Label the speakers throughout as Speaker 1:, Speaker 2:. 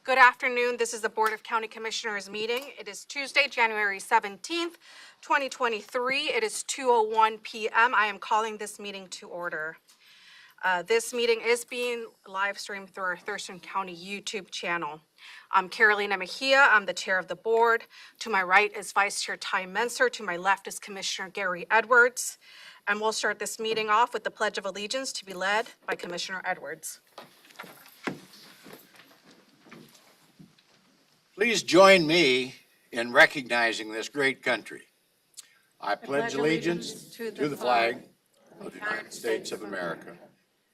Speaker 1: Good afternoon. This is the Board of County Commissioners meeting. It is Tuesday, January 17th, 2023. It is 2:01 p.m. I am calling this meeting to order. This meeting is being live streamed through our Thurston County YouTube channel. I'm Carolina Mejia. I'm the chair of the board. To my right is Vice Chair Ty Menser. To my left is Commissioner Gary Edwards. And we'll start this meeting off with the Pledge of Allegiance to be led by Commissioner Edwards.
Speaker 2: Please join me in recognizing this great country. I pledge allegiance to the flag of the United States of America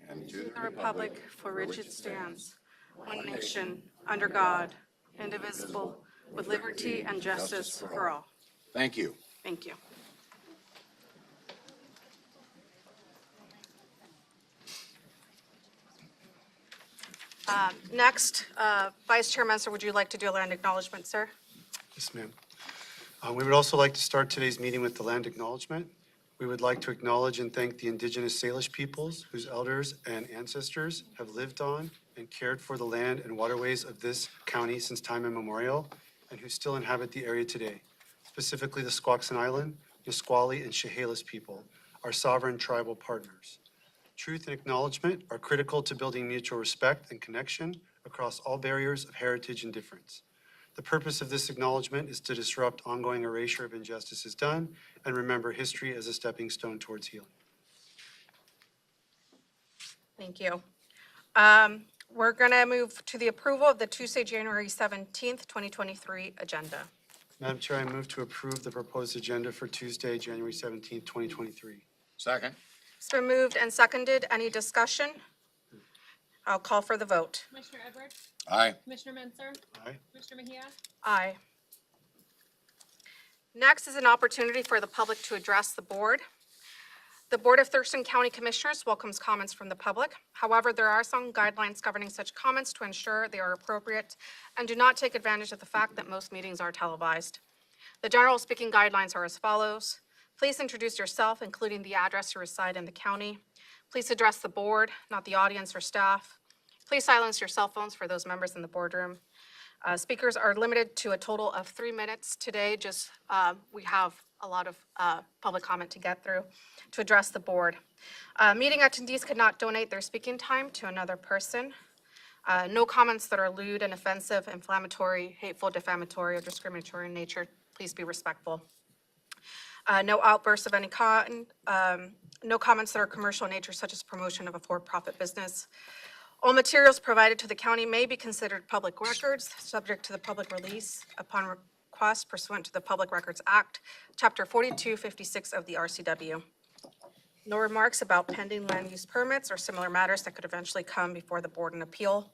Speaker 2: and to
Speaker 1: the republic for which it stands, one nation, under God, indivisible, with liberty and justice for all.
Speaker 2: Thank you.
Speaker 1: Thank you. Next, Vice Chair Menser, would you like to do a land acknowledgement, sir?
Speaker 3: Yes, ma'am. We would also like to start today's meeting with the land acknowledgement. We would like to acknowledge and thank the Indigenous Salish peoples whose elders and ancestors have lived on and cared for the land and waterways of this county since time immemorial, and who still inhabit the area today, specifically the Squaxin Island, Nisqually, and Chehalis people, our sovereign tribal partners. Truth and acknowledgement are critical to building mutual respect and connection across all barriers of heritage and difference. The purpose of this acknowledgement is to disrupt ongoing erasure of injustices done and remember history as a stepping stone towards healing.
Speaker 1: Thank you. We're going to move to the approval of the Tuesday, January 17th, 2023 agenda.
Speaker 3: Madam Chair, I move to approve the proposed agenda for Tuesday, January 17th, 2023.
Speaker 2: Second.
Speaker 1: It's been moved and seconded. Any discussion? I'll call for the vote.
Speaker 4: Commissioner Edwards?
Speaker 2: Aye.
Speaker 4: Commissioner Menser?
Speaker 3: Aye.
Speaker 4: Commissioner Mejia?
Speaker 1: Aye. Next is an opportunity for the public to address the board. The Board of Thurston County Commissioners welcomes comments from the public. However, there are some guidelines governing such comments to ensure they are appropriate and do not take advantage of the fact that most meetings are televised. The general speaking guidelines are as follows. Please introduce yourself, including the address you reside in the county. Please address the board, not the audience or staff. Please silence your cell phones for those members in the boardroom. Speakers are limited to a total of 3 minutes today. We have a lot of public comment to get through to address the board. Meeting attendees could not donate their speaking time to another person. No comments that are lewd and offensive, inflammatory, hateful, defamatory, or discriminatory in nature. Please be respectful. No outbursts of any kind. No comments that are commercial in nature, such as promotion of a for-profit business. All materials provided to the county may be considered public records, subject to the public release upon request pursuant to the Public Records Act, Chapter 4256 of the RCW. No remarks about pending land use permits or similar matters that could eventually come before the board in appeal.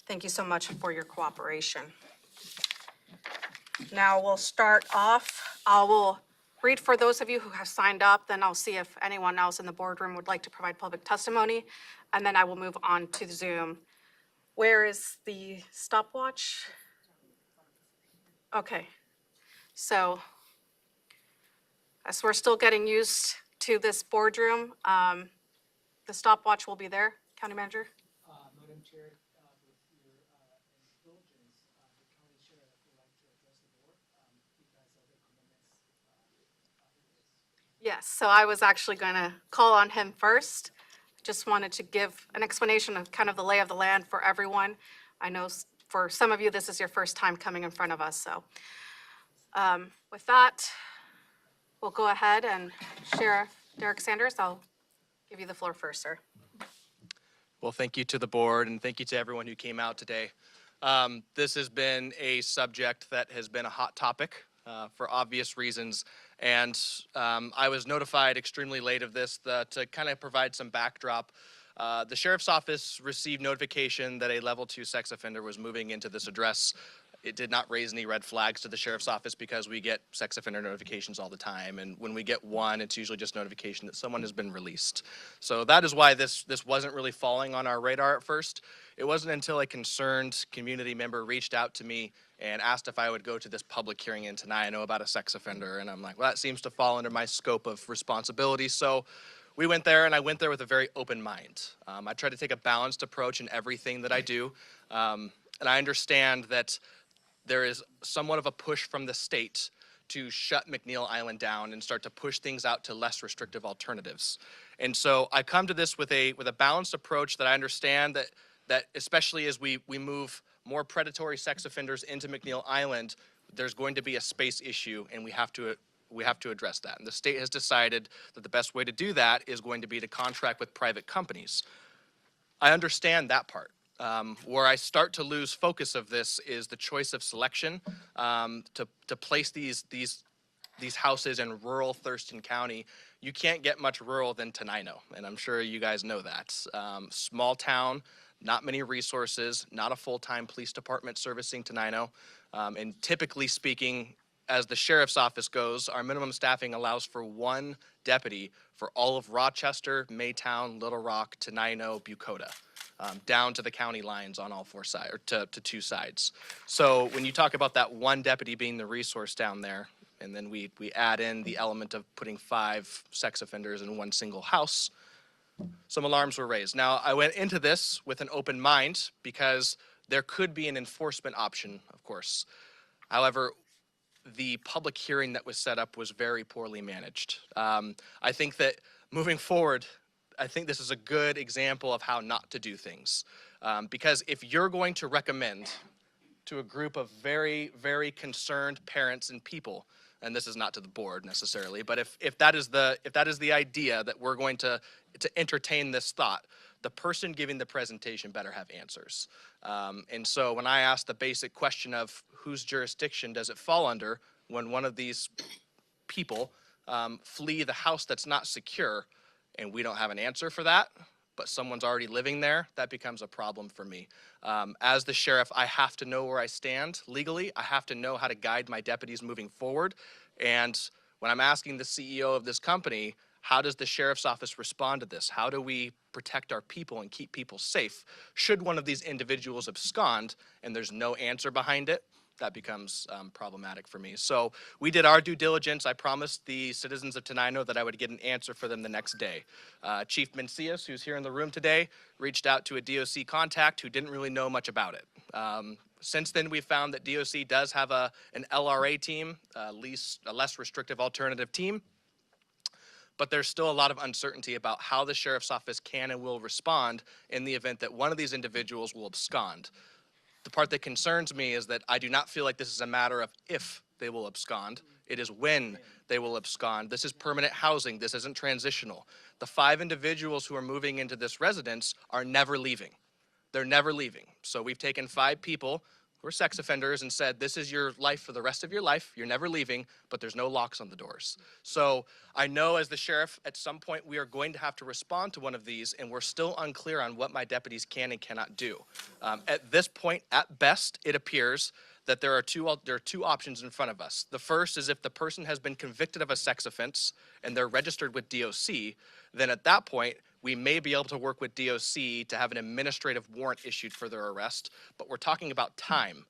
Speaker 1: Thank you so much for your cooperation. Now we'll start off. I will read for those of you who have signed up, then I'll see if anyone else in the boardroom would like to provide public testimony, and then I will move on to Zoom. Where is the stopwatch? Okay, so as we're still getting used to this boardroom, the stopwatch will be there. County Manager?
Speaker 5: Madam Chair, with your indulgence, the county sheriff would like to address the board because of the commitments
Speaker 1: Yes, so I was actually going to call on him first. Just wanted to give an explanation of kind of the lay of the land for everyone. I know for some of you, this is your first time coming in front of us. So with that, we'll go ahead and Sheriff Derek Sanders, I'll give you the floor first, sir.
Speaker 6: Well, thank you to the board and thank you to everyone who came out today. This has been a subject that has been a hot topic for obvious reasons. And I was notified extremely late of this to kind of provide some backdrop. The sheriff's office received notification that a level 2 sex offender was moving into this address. It did not raise any red flags to the sheriff's office because we get sex offender notifications all the time. And when we get one, it's usually just notification that someone has been released. So that is why this wasn't really falling on our radar at first. It wasn't until a concerned community member reached out to me and asked if I would go to this public hearing in tonight. I know about a sex offender. And I'm like, well, that seems to fall under my scope of responsibility. So we went there, and I went there with a very open mind. I try to take a balanced approach in everything that I do. And I understand that there is somewhat of a push from the state to shut McNeil Island down and start to push things out to less restrictive alternatives. And so I come to this with a balanced approach that I understand that especially as we move more predatory sex offenders into McNeil Island, there's going to be a space issue, and we have to address that. And the state has decided that the best way to do that is going to be to contract with private companies. I understand that part. Where I start to lose focus of this is the choice of selection to place these houses in rural Thurston County. You can't get much rural than Tenino, and I'm sure you guys know that. Small town, not many resources, not a full-time police department servicing Tenino, and typically speaking, as the sheriff's office goes, our minimum staffing allows for one deputy for all of Rochester, Maytown, Little Rock, Tenino, Bucota. Down to the county lines on all four sides, or to two sides. So when you talk about that one deputy being the resource down there, and then we add in the element of putting 5 sex offenders in one single house, some alarms were raised. Now, I went into this with an open mind because there could be an enforcement option, of course. However, the public hearing that was set up was very poorly managed. I think that moving forward, I think this is a good example of how not to do things. Because if you're going to recommend to a group of very, very concerned parents and people, and this is not to the board necessarily, but if that is the idea that we're going to entertain this thought, the person giving the presentation better have answers. And so when I asked the basic question of whose jurisdiction does it fall under when one of these people flee the house that's not secure, and we don't have an answer for that, but someone's already living there, that becomes a problem for me. As the sheriff, I have to know where I stand legally. I have to know how to guide my deputies moving forward. And when I'm asking the CEO of this company, how does the sheriff's office respond to this? How do we protect our people and keep people safe? Should one of these individuals abscond and there's no answer behind it, that becomes problematic for me. So we did our due diligence. I promised the citizens of Tenino that I would get an answer for them the next day. Chief Mencius, who's here in the room today, reached out to a DOC contact who didn't really know much about it. Since then, we found that DOC does have an LRA team, a less restrictive alternative team, but there's still a lot of uncertainty about how the sheriff's office can and will respond in the event that one of these individuals will abscond. The part that concerns me is that I do not feel like this is a matter of if they will abscond. It is when they will abscond. This is permanent housing. This isn't transitional. The 5 individuals who are moving into this residence are never leaving. They're never leaving. So we've taken 5 people who are sex offenders and said, this is your life for the rest of your life. You're never leaving, but there's no locks on the doors. So I know as the sheriff, at some point we are going to have to respond to one of these, and we're still unclear on what my deputies can and cannot do. At this point, at best, it appears that there are two options in front of us. The first is if the person has been convicted of a sex offense and they're registered with DOC, then at that point, we may be able to work with DOC to have an administrative warrant issued for their arrest, but we're talking about time.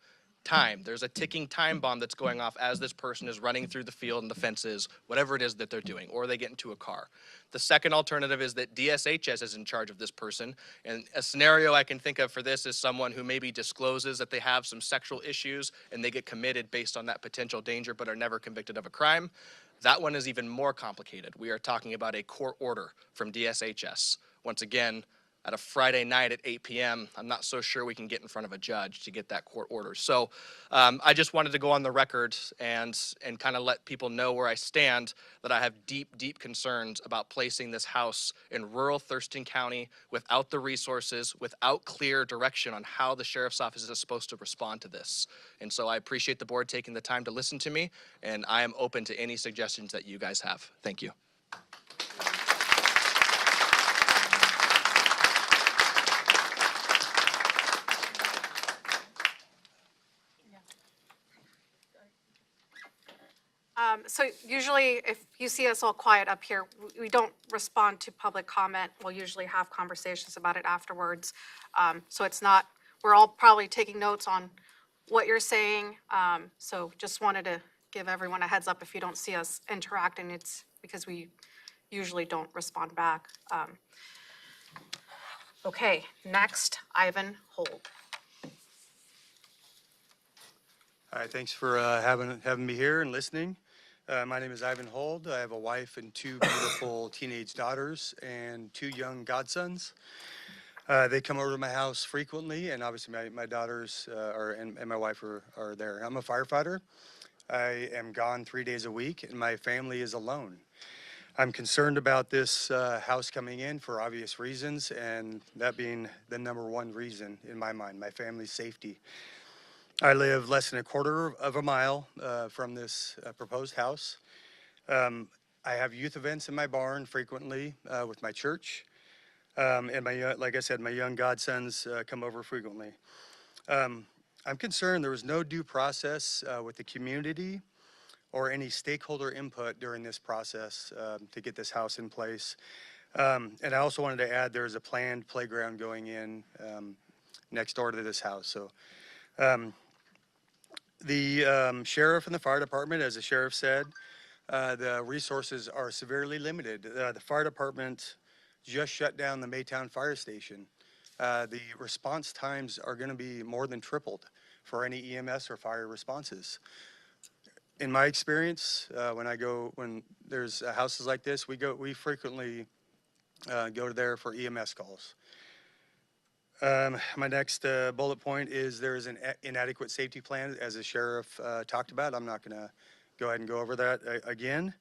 Speaker 6: There's a ticking time bomb that's going off as this person is running through the field and the fences, whatever it is that they're doing, or they get into a car. The second alternative is that DSHS is in charge of this person, and a scenario I can think of for this is someone who maybe discloses that they have some sexual issues and they get committed based on that potential danger but are never convicted of a crime. That one is even more complicated. We are talking about a court order from DSHS. Once again, at a Friday night at 8 p.m., I'm not so sure we can get in front of a judge to get that court order. So I just wanted to go on the record and kind of let people know where I stand, that I have deep, deep concerns about placing this house in rural Thurston County without the resources, without clear direction on how the sheriff's office is supposed to respond to this. And so I appreciate the board taking the time to listen to me, and I am open to any suggestions that you guys have. Thank you.
Speaker 1: So usually if you see us all quiet up here, we don't respond to public comment. We'll usually have conversations about it afterwards. So it's not, we're all probably taking notes on what you're saying. So just wanted to give everyone a heads up if you don't see us interacting, it's because we usually don't respond back. Okay, next, Ivan Holt.
Speaker 4: All right, thanks for having me here and listening. My name is Ivan Hold. I have a wife and two beautiful teenage daughters and two young godsons. They come over to my house frequently, and obviously my daughters and my wife are there. I'm a firefighter. I am gone 3 days a week, and my family is alone. I'm concerned about this house coming in for obvious reasons, and that being the number one reason in my mind, my family's safety. I live less than a quarter of a mile from this proposed house. I have youth events in my barn frequently with my church, and like I said, my young godsons come over frequently. I'm concerned there was no due process with the community or any stakeholder input during this process to get this house in place. And I also wanted to add there's a planned playground going in next door to this house. So the sheriff and the fire department, as the sheriff said, the resources are severely limited. The fire department just shut down the Maytown Fire Station. The response times are going to be more than tripled for any EMS or fire responses. In my experience, when there's houses like this, we frequently go there for EMS calls. My next bullet point is there is an inadequate safety plan, as the sheriff talked about. I'm not going to go ahead and go over that again.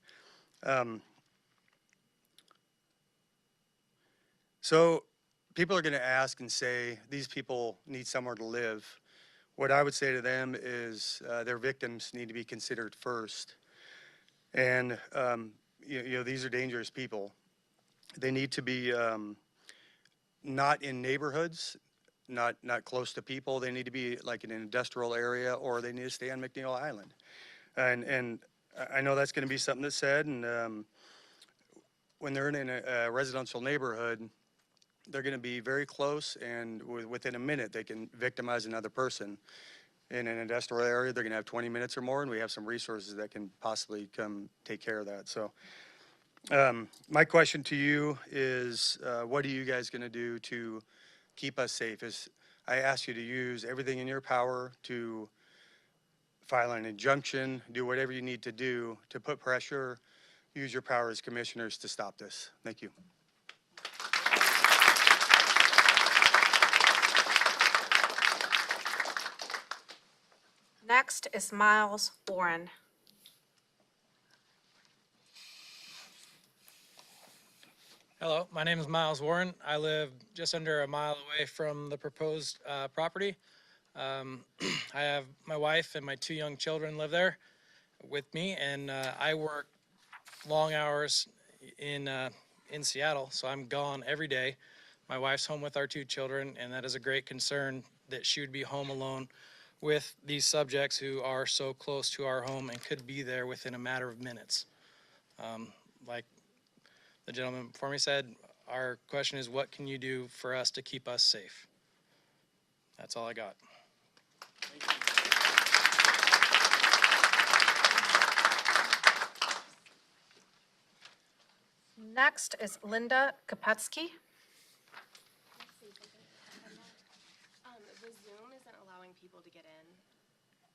Speaker 4: So people are going to ask and say, these people need somewhere to live. What I would say to them is their victims need to be considered first. And, these are dangerous people. They need to be not in neighborhoods, not close to people. They need to be like in an industrial area, or they need to stay on McNeil Island. And I know that's going to be something that's said. And when they're in a residential neighborhood, they're going to be very close, and within a minute, they can victimize another person. In an industrial area, they're going to have 20 minutes or more, and we have some resources that can possibly come take care of that. So my question to you is, what are you guys going to do to keep us safe? I ask you to use everything in your power to file an injunction, do whatever you need to do to put pressure, use your power as commissioners to stop this. Thank you.
Speaker 1: Next is Miles Warren.
Speaker 5: Hello, my name is Miles Warren. I live just under a mile away from the proposed property. I have my wife and my two young children live there with me, and I work long hours in Seattle, so I'm gone every day. My wife's home with our two children, and that is a great concern that she would be home alone with these subjects who are so close to our home and could be there within a matter of minutes. Like the gentleman before me said, our question is, what can you do for us to keep us safe? That's all I got.
Speaker 1: Next is Linda Kopetsky.
Speaker 7: The Zoom isn't allowing people to get in.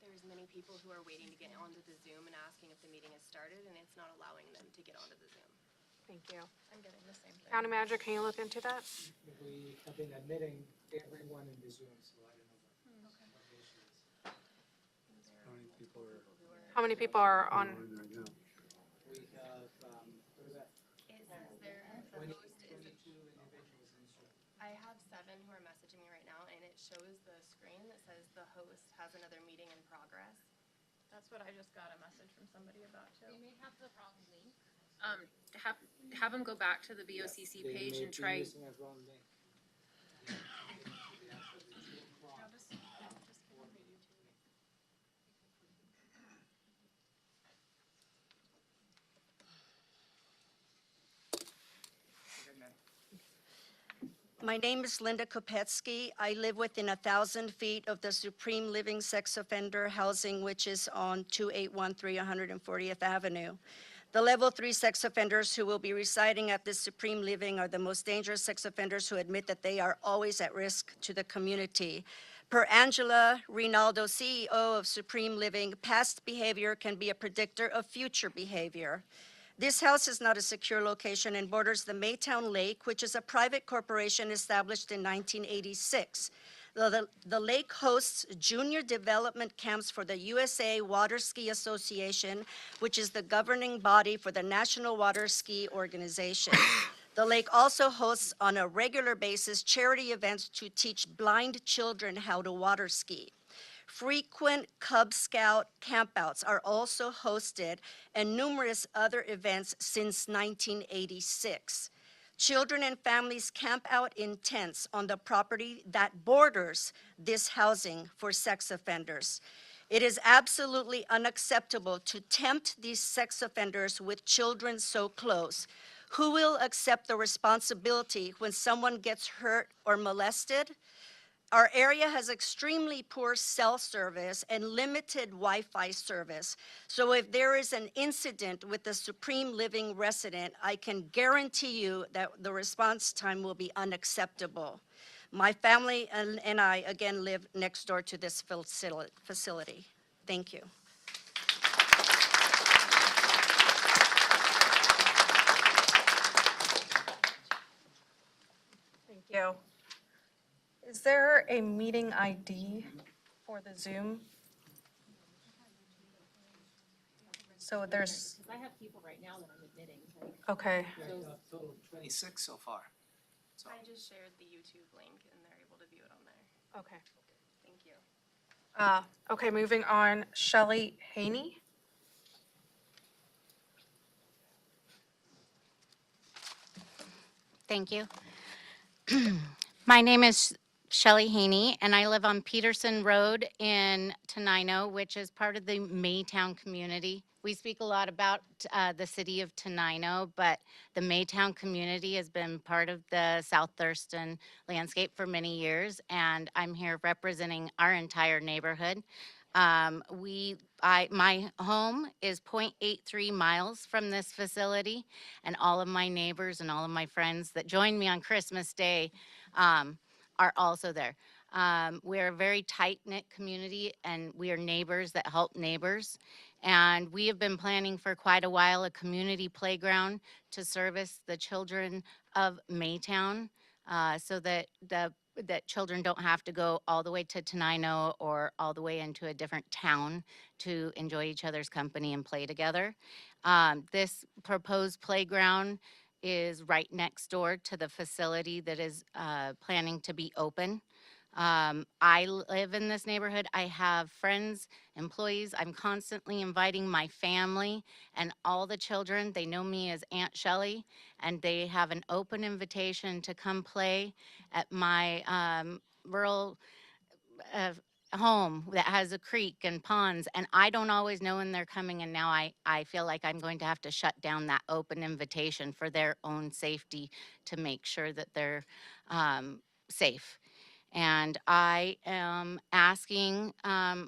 Speaker 7: There's many people who are waiting to get onto the Zoom and asking if the meeting has started, and it's not allowing them to get onto the Zoom.
Speaker 1: Thank you.
Speaker 7: I'm getting the same thing.
Speaker 1: County Manager, can you look into that?
Speaker 5: We have been admitting everyone in the Zoom, so I don't know what the issue is.
Speaker 3: How many people are
Speaker 1: How many people are on?
Speaker 3: right now?
Speaker 5: We have, what is that?
Speaker 7: It says there, the host is,
Speaker 5: 22 individuals in Zoom.
Speaker 7: I have 7 who are messaging me right now, and it shows the screen that says the host has another meeting in progress.
Speaker 8: That's what I just got a message from somebody about too. They may have the wrong link. Have them go back to the BoCC
Speaker 5: They
Speaker 8: page
Speaker 5: may
Speaker 8: and
Speaker 5: be
Speaker 8: try.
Speaker 5: using a wrong link.
Speaker 9: My name is Linda Kopetsky. I live within 1,000 feet of the Supreme Living Sex Offender Housing, which is on 2813 140th Avenue. The Level 3 sex offenders who will be residing at this Supreme Living are the most dangerous sex offenders who admit that they are always at risk to the community. Per Angela Rinaldo, CEO of Supreme Living, past behavior can be a predictor of future behavior. This house is not a secure location and borders the Maytown Lake, which is a private corporation established in 1986. The lake hosts junior development camps for the USA Water Ski Association, which is the governing body for the National Water Ski Organization. The lake also hosts on a regular basis charity events to teach blind children how to water ski. Frequent Cub Scout campouts are also hosted and numerous other events since 1986. Children and families camp out in tents on the property that borders this housing for sex offenders. It is absolutely unacceptable to tempt these sex offenders with children so close. Who will accept the responsibility when someone gets hurt or molested? Our area has extremely poor cell service and limited Wi-Fi service. So if there is an incident with a Supreme Living resident, I can guarantee you that the response time will be unacceptable. My family and I, again, live next door to this facility. Thank you.
Speaker 1: Thank you. Is there a meeting ID for the Zoom? So there's,
Speaker 8: I have people right now that I'm admitting.
Speaker 1: okay,
Speaker 10: Total 26 so far.
Speaker 7: I just shared the YouTube link and they're able to view it on there.
Speaker 1: okay.
Speaker 7: Thank you.
Speaker 1: Okay, moving on, Shelley Haney.
Speaker 11: Thank you. My name is Shelley Haney, and I live on Peterson Road in Tenino, which is part of the Maytown community. We speak a lot about the city of Tenino, but the Maytown community has been part of the South Thurston landscape for many years, and I'm here representing our entire neighborhood. My home is 0.83 miles from this facility, and all of my neighbors and all of my friends that joined me on Christmas Day are also there. We're a very tight-knit community, and we are neighbors that help neighbors. And we have been planning for quite a while a community playground to service the children of Maytown, so that children don't have to go all the way to Tenino or all the way into a different town to enjoy each other's company and play together. This proposed playground is right next door to the facility that is planning to be open. I live in this neighborhood. I have friends, employees. I'm constantly inviting my family and all the children. They know me as Aunt Shelley, and they have an open invitation to come play at my rural home that has a creek and ponds, and I don't always know when they're coming, and now I feel like I'm going to have to shut down that open invitation for their own safety to make sure that they're safe. And I am asking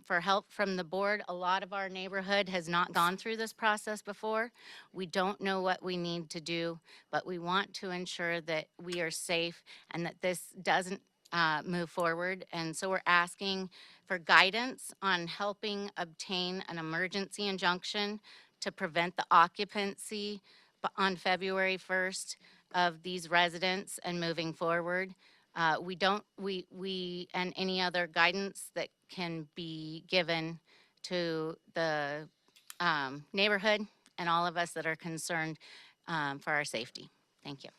Speaker 11: for help from the board. A lot of our neighborhood has not gone through this process before. We don't know what we need to do, but we want to ensure that we are safe and that this doesn't move forward. And so we're asking for guidance on helping obtain an emergency injunction to prevent the occupancy on February 1st of these residents and moving forward. And any other guidance that can be given to the neighborhood and all of us that are concerned for our safety. Thank you.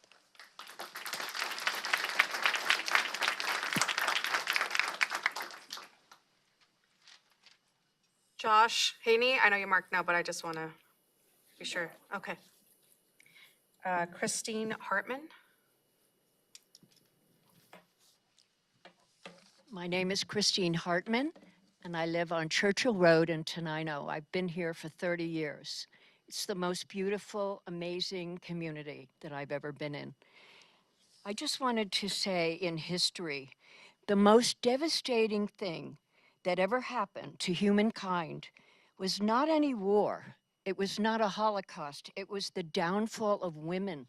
Speaker 1: Josh Haney, I know you marked no, but I just want to be sure. Okay. Christine Hartman.
Speaker 12: My name is Christine Hartman, and I live on Churchill Road in Tenino. I've been here for 30 years. It's the most beautiful, amazing community that I've ever been in. I just wanted to say in history, the most devastating thing that ever happened to humankind was not any war. It was not a Holocaust. It was the downfall of women.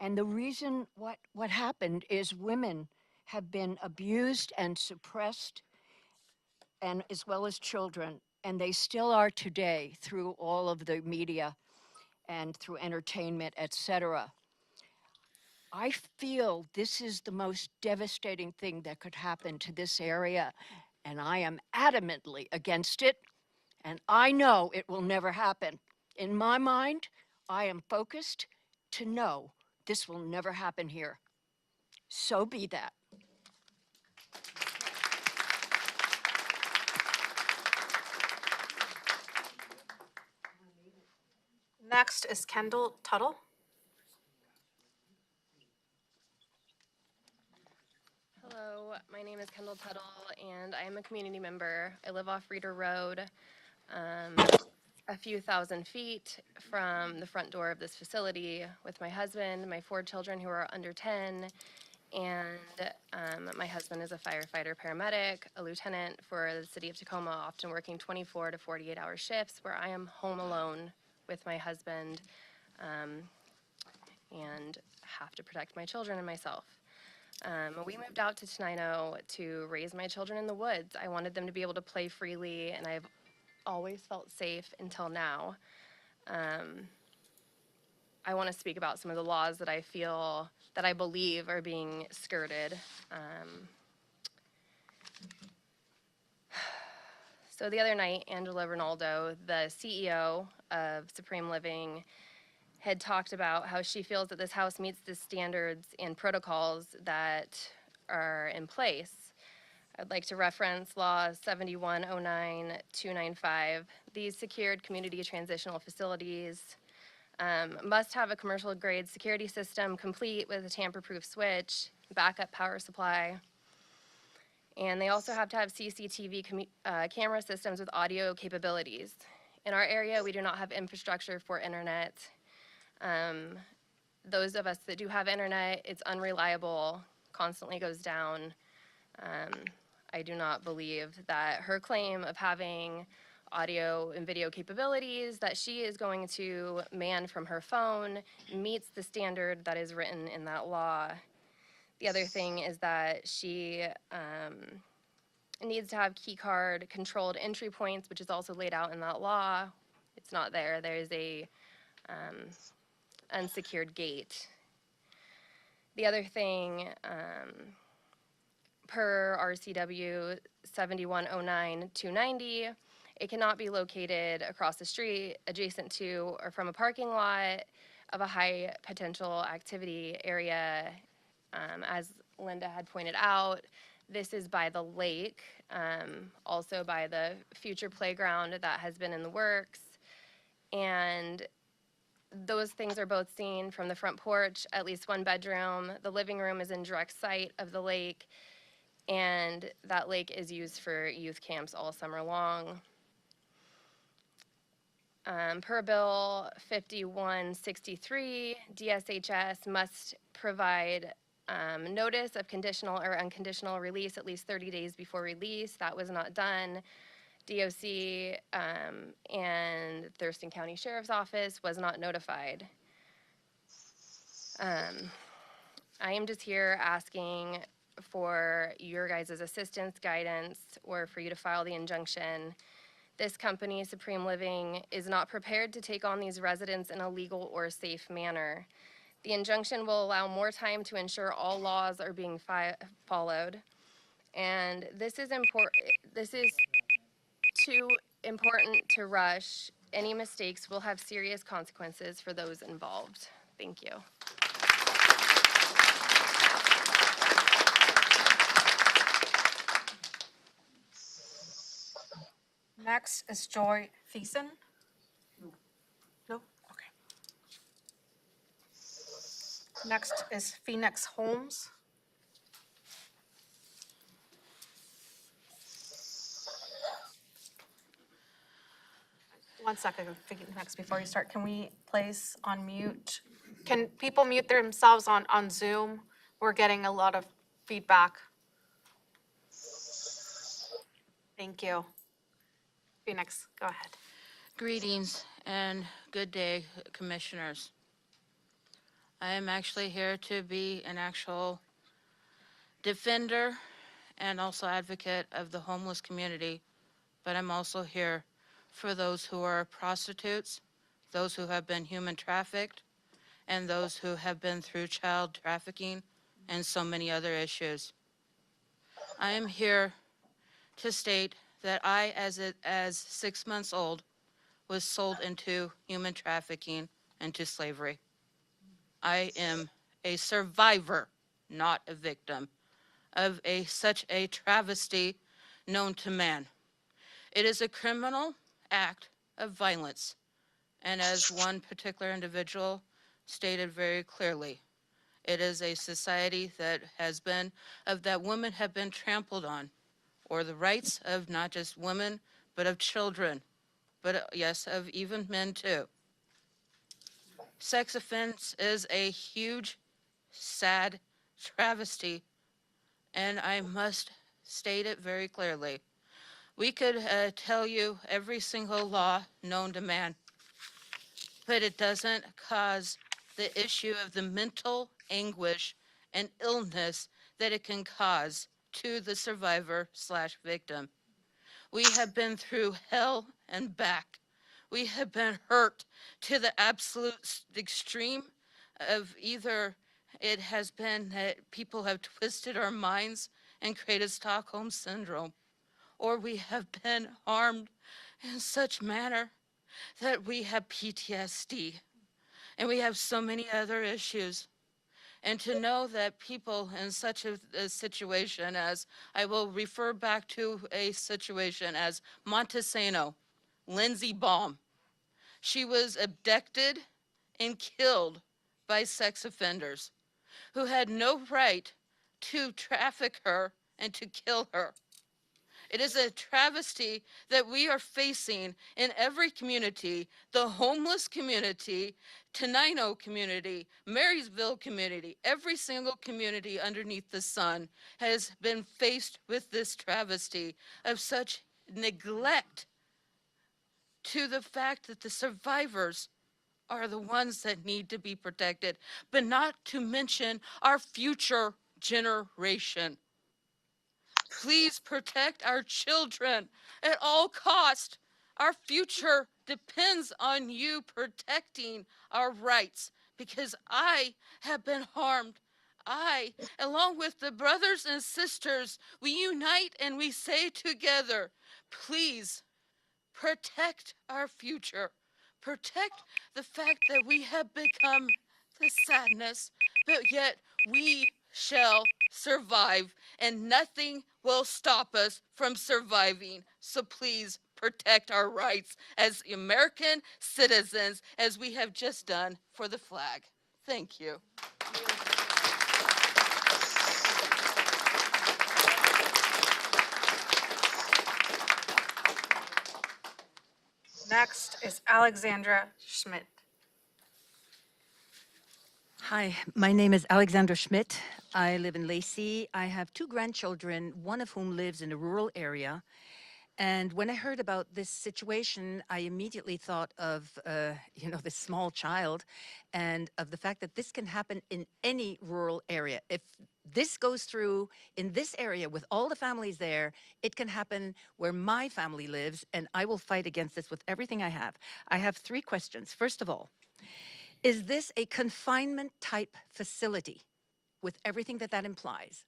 Speaker 12: And the reason what happened is women have been abused and suppressed and as well as children, and they still are today through all of the media and through entertainment, etc. I feel this is the most devastating thing that could happen to this area, and I am adamantly against it, and I know it will never happen. In my mind, I am focused to know this will never happen here. So be that.
Speaker 1: Next is Kendall Tuttle.
Speaker 7: Hello, my name is Kendall Tuttle, and I am a community member. I live off Reeder Road, a few thousand feet from the front door of this facility with my husband, my 4 children who are under 10, and my husband is a firefighter paramedic, a lieutenant for the city of Tacoma, often working 24 to 48-hour shifts where I am home alone with my husband and have to protect my children and myself. We moved out to Tenino to raise my children in the woods. I wanted them to be able to play freely, and I've always felt safe until now. I want to speak about some of the laws that I feel, that I believe are being skirted. So the other night, Angela Ronaldo, the CEO of Supreme Living, had talked about how she feels that this house meets the standards and protocols that are in place. I'd like to reference Law 7109-295. These secured community transitional facilities must have a commercial grade security system complete with a tamper-proof switch, backup power supply, and they also have to have CCTV camera systems with audio capabilities. In our area, we do not have infrastructure for internet. Those of us that do have internet, it's unreliable, constantly goes down. I do not believe that her claim of having audio and video capabilities that she is going to man from her phone meets the standard that is written in that law. The other thing is that she needs to have key card controlled entry points, which is also laid out in that law. It's not there. There is a unsecured gate. The other thing, per RCW 7109-290, it cannot be located across the street, adjacent to, or from a parking lot of a high potential activity area. As Linda had pointed out, this is by the lake, also by the future playground that has been in the works. And those things are both seen from the front porch, at least one bedroom. The living room is in direct sight of the lake, and that lake is used for youth camps all summer long. Per Bill 5163, DSHS must provide notice of conditional or unconditional release at least 30 days before release. That was not done. DOC and Thurston County Sheriff's Office was not notified. I am just here asking for your guys' assistance, guidance, or for you to file the injunction. This company, Supreme Living, is not prepared to take on these residents in a legal or safe manner. The injunction will allow more time to ensure all laws are being followed. And this is too important to rush. Any mistakes will have serious consequences for those involved. Thank you.
Speaker 1: Next is Joy Thiessen. No? Okay. Next is Phoenix Holmes. One second, Phoenix, before you start, can we place on mute? Can people mute themselves on Zoom? We're getting a lot of feedback. Thank you. Phoenix, go ahead.
Speaker 13: Greetings and good day, commissioners. I am actually here to be an actual defender and also advocate of the homeless community but I'm also here for those who are prostitutes, those who have been human trafficked, and those who have been through child trafficking and so many other issues. I am here to state that I, as 6 months old, was sold into human trafficking and to slavery. I am a survivor, not a victim, of such a travesty known to man. It is a criminal act of violence, and as one particular individual stated very clearly, it is a society that that women have been trampled on, or the rights of not just women, but of children, but yes, of even men too. Sex offense is a huge, sad travesty, and I must state it very clearly. We could tell you every single law known to man, but it doesn't cause the issue of the mental anguish and illness that it can cause to the survivor/victim. We have been through hell and back. We have been hurt to the absolute extreme of either it has been that people have twisted our minds and created Stockholm Syndrome, or we have been harmed in such manner that we have PTSD, and we have so many other issues. And to know that people in such a situation as, I will refer back to a situation as Montesano, Lindsay Baum. She was abducted and killed by sex offenders who had no right to traffic her and to kill her. It is a travesty that we are facing in every community, the homeless community, Tenino community, Marysville community, every single community underneath the sun has been faced with this travesty of such neglect to the fact that the survivors are the ones that need to be protected, but not to mention our future generation. Please protect our children at all cost. Our future depends on you protecting our rights, because I have been harmed. I, along with the brothers and sisters, we unite and we say together, please protect our future. Protect the fact that we have become the sadness, but yet we shall survive, and nothing will stop us from surviving. So please protect our rights as American citizens, as we have just done for the flag. Thank you.
Speaker 1: Next is Alexandra Schmidt.
Speaker 14: Hi, my name is Alexandra Schmidt. I live in Lacey. I have 2 grandchildren, one of whom lives in a rural area. And when I heard about this situation, I immediately thought of, this small child, and of the fact that this can happen in any rural area. If this goes through in this area with all the families there, it can happen where my family lives, and I will fight against this with everything I have. I have 3 questions. First of all, is this a confinement type facility with everything that implies?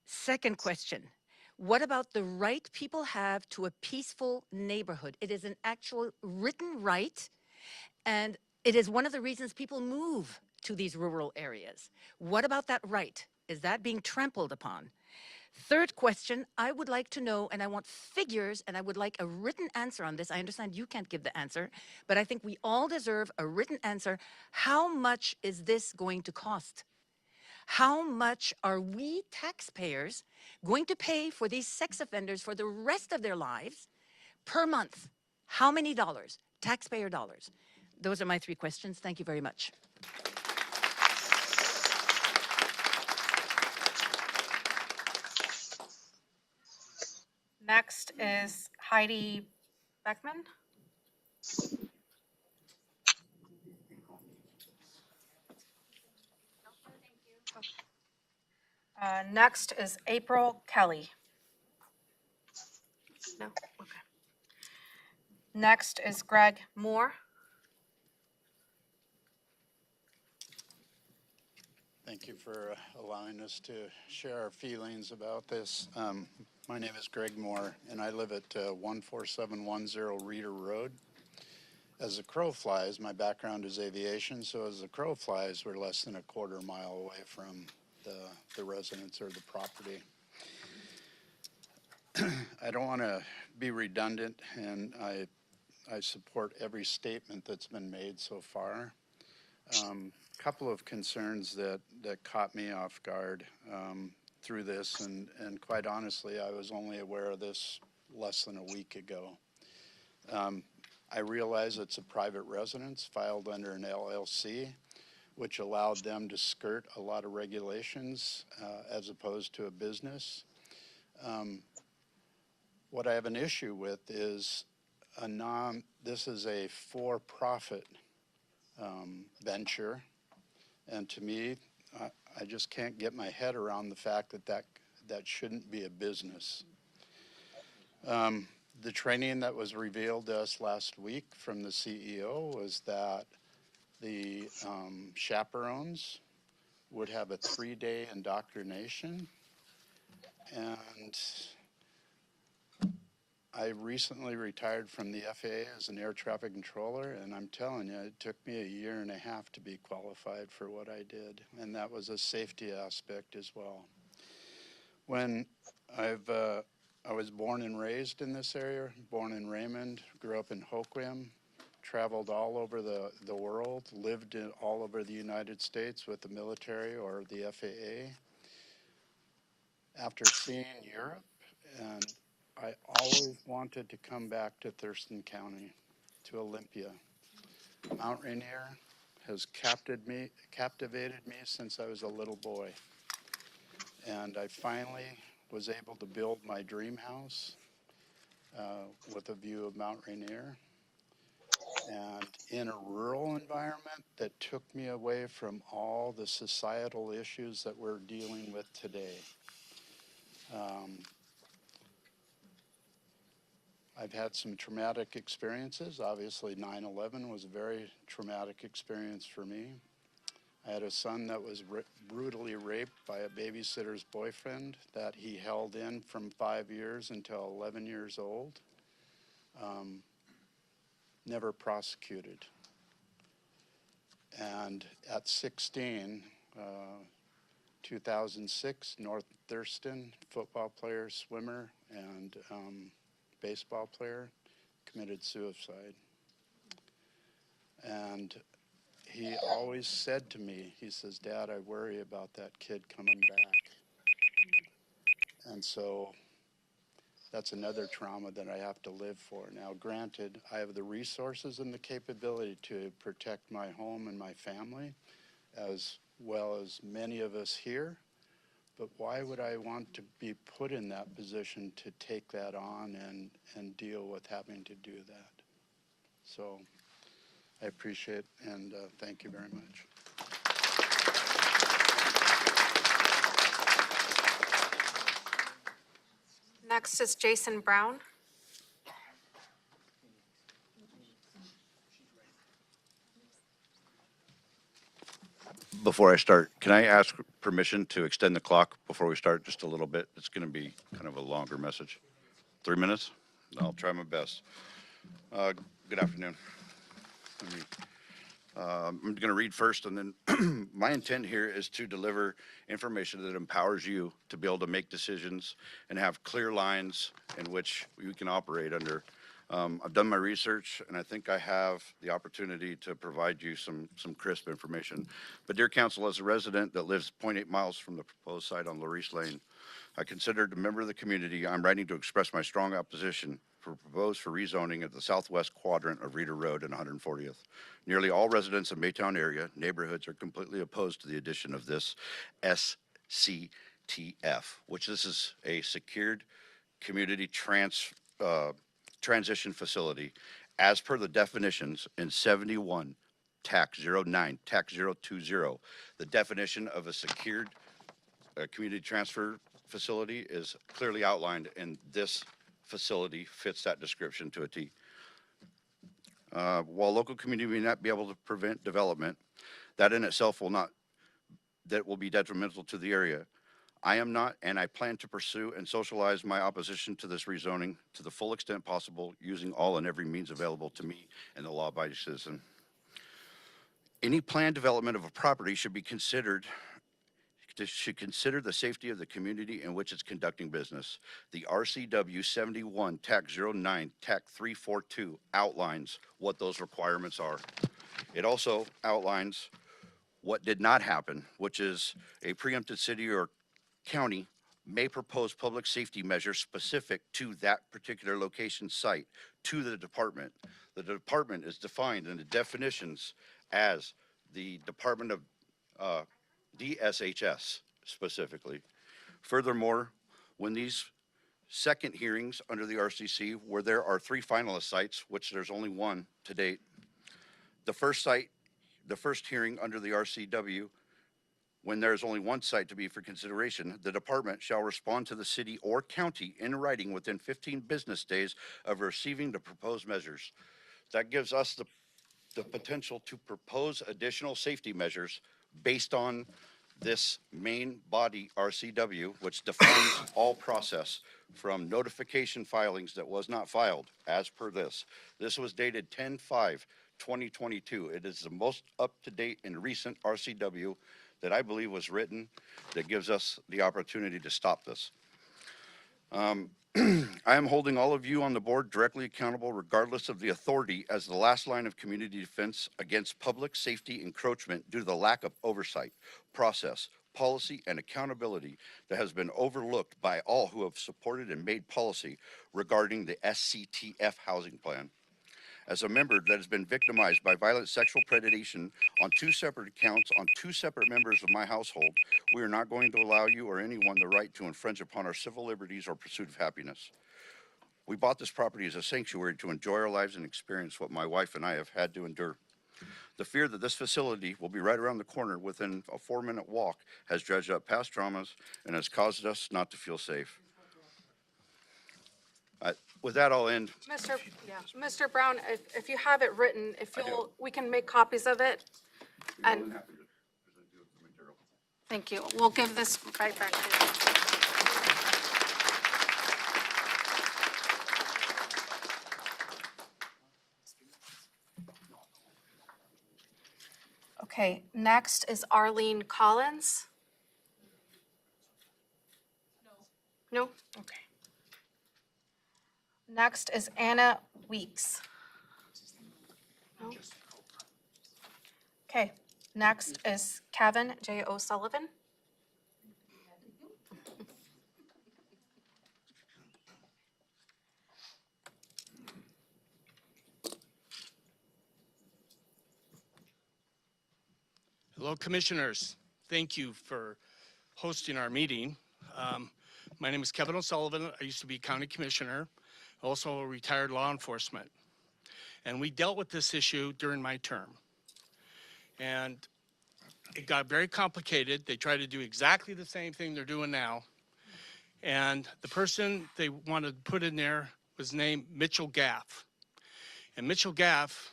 Speaker 14: Second question, what about the right people have to a peaceful neighborhood? It is an actual written right, and it is one of the reasons people move to these rural areas. What about that right? Is that being trampled upon? Third question, I would like to know, and I want figures, and I would like a written answer on this. I understand you can't give the answer, but I think we all deserve a written answer. How much is this going to cost? How much are we taxpayers going to pay for these sex offenders for the rest of their lives per month? How many dollars? Taxpayer dollars. Those are my 3 questions. Thank you very much.
Speaker 1: Next is Heidi Beckman. Next is April Kelly. No? Okay. Next is Greg Moore.
Speaker 15: Thank you for allowing us to share our feelings about this. My name is Greg Moore, and I live at 14710 Reeder Road. As the crow flies, my background is aviation, so as the crow flies, we're less than a quarter mile away from the residence or the property. I don't want to be redundant, and I support every statement that's been made so far. Couple of concerns that caught me off guard through this, and quite honestly, I was only aware of this less than a week ago. I realize it's a private residence filed under an LLC, which allowed them to skirt a lot of regulations as opposed to a business. What I have an issue with is this is a for-profit venture. And to me, I just can't get my head around the fact that shouldn't be a business. The training that was revealed to us last week from the CEO was that the chaperones would have a 3-day indoctrination. And I recently retired from the FAA as an air traffic controller, and I'm telling you, it took me 1.5 years to be qualified for what I did, and that was a safety aspect as well. When I was born and raised in this area, born in Raymond, grew up in Hoquiam, traveled all over the world, lived all over the United States with the military or the FAA. After seeing Europe, and I always wanted to come back to Thurston County, to Olympia. Mount Rainier has captivated me since I was a little boy. And I finally was able to build my dream house with a view of Mount Rainier. And in a rural environment that took me away from all the societal issues that we're dealing with today. I've had some traumatic experiences. Obviously, 9/11 was a very traumatic experience for me. I had a son that was brutally raped by a babysitter's boyfriend that he held in from 5 years until 11 years old. Never prosecuted. And at 16, 2006, North Thurston, football player, swimmer, and baseball player, committed suicide. And he always said to me, he says, "Dad, I worry about that kid coming back." And so that's another trauma that I have to live for. Now, granted, I have the resources and the capability to protect my home and my family, as well as many of us here. But why would I want to be put in that position to take that on and deal with having to do that? So I appreciate and thank you very much.
Speaker 1: Next is Jason Brown.
Speaker 16: Before I start, can I ask permission to extend the clock before we start just a little bit? It's going to be kind of a longer message. 3 minutes? I'll try my best. Good afternoon. I'm going to read first, and then my intent here is to deliver information that empowers you to be able to make decisions and have clear lines in which you can operate under. I've done my research, and I think I have the opportunity to provide you some crisp information. But dear council, as a resident that lives 0.8 miles from the proposed site on Larice Lane, I considered a member of the community, I'm writing to express my strong opposition for rezoning of the southwest quadrant of Reeder Road and 140th. Nearly all residents of Maytown area neighborhoods are completely opposed to the addition of this SCTF, which this is a secured community transition facility as per the definitions in 71 tax 09 tax 020. The definition of a secured community transfer facility is clearly outlined, and this facility fits that description to a T. While local community may not be able to prevent development, that in itself will be detrimental to the area. I am not, and I plan to pursue and socialize my opposition to this rezoning to the full extent possible, using all and every means available to me and the law-abiding citizen. Any planned development of a property should consider the safety of the community in which it's conducting business. The RCW 71 TAC 09 TAC 342 outlines what those requirements are. It also outlines what did not happen, which is a preempted city or county may propose public safety measures specific to that particular location site to the department. The department is defined in the definitions as the Department of DSHS specifically. Furthermore, when these second hearings under the RCC, where there are 3 finalist sites, which there's only 1 to date, the first hearing under the RCW, when there is only 1 site to be for consideration, the department shall respond to the city or county in writing within 15 business days of receiving the proposed measures. That gives us the potential to propose additional safety measures based on this main body RCW, which defines all process from notification filings that was not filed as per this. This was dated 10/5/2022. It is the most up-to-date and recent RCW that I believe was written that gives us the opportunity to stop this. I am holding all of you on the board directly accountable regardless of the authority as the last line of community defense against public safety encroachment due to the lack of oversight, process, policy, and accountability that has been overlooked by all who have supported and made policy regarding the SCTF housing plan. As a member that has been victimized by violent sexual predation on 2 separate accounts on 2 separate members of my household, we are not going to allow you or anyone the right to infringe upon our civil liberties or pursuit of happiness. We bought this property as a sanctuary to enjoy our lives and experience what my wife and I have had to endure. The fear that this facility will be right around the corner within a 4-minute walk has dredged up past traumas and has caused us not to feel safe. With that, I'll end.
Speaker 1: Mr. Brown, if you have it written, we can make copies of it. And thank you. We'll give this right back to you. Okay, next is Arlene Collins. No? Okay. Next is Anna Weeks. No? Okay, next is Kevin J. O'Sullivan.
Speaker 17: Hello, Commissioners. Thank you for hosting our meeting. My name is Kevin O'Sullivan. I used to be County Commissioner, also a retired law enforcement. And we dealt with this issue during my term. And it got very complicated. They tried to do exactly the same thing they're doing now. And the person they wanted to put in there was named Mitchell Gaff. And Mitchell Gaff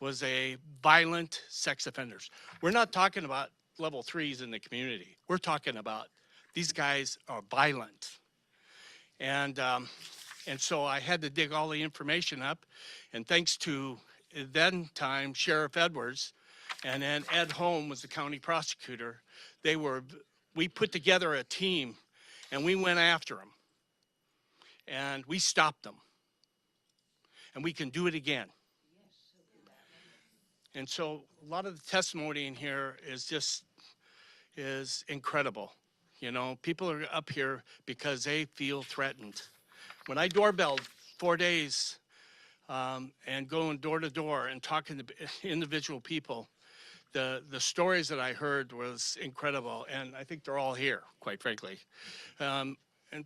Speaker 17: was a violent sex offenders. We're not talking about level 3s in the community. We're talking about these guys are violent. And so I had to dig all the information up. And thanks to then time Sheriff Edwards and then Ed Holm was the county prosecutor, we put together a team and we went after them. And we stopped them. And we can do it again. And so a lot of the testimony in here is incredible. You know, people are up here because they feel threatened. When I doorbelled 4 days and going door to door and talking to individual people, the stories that I heard was incredible. And I think they're all here, quite frankly. And I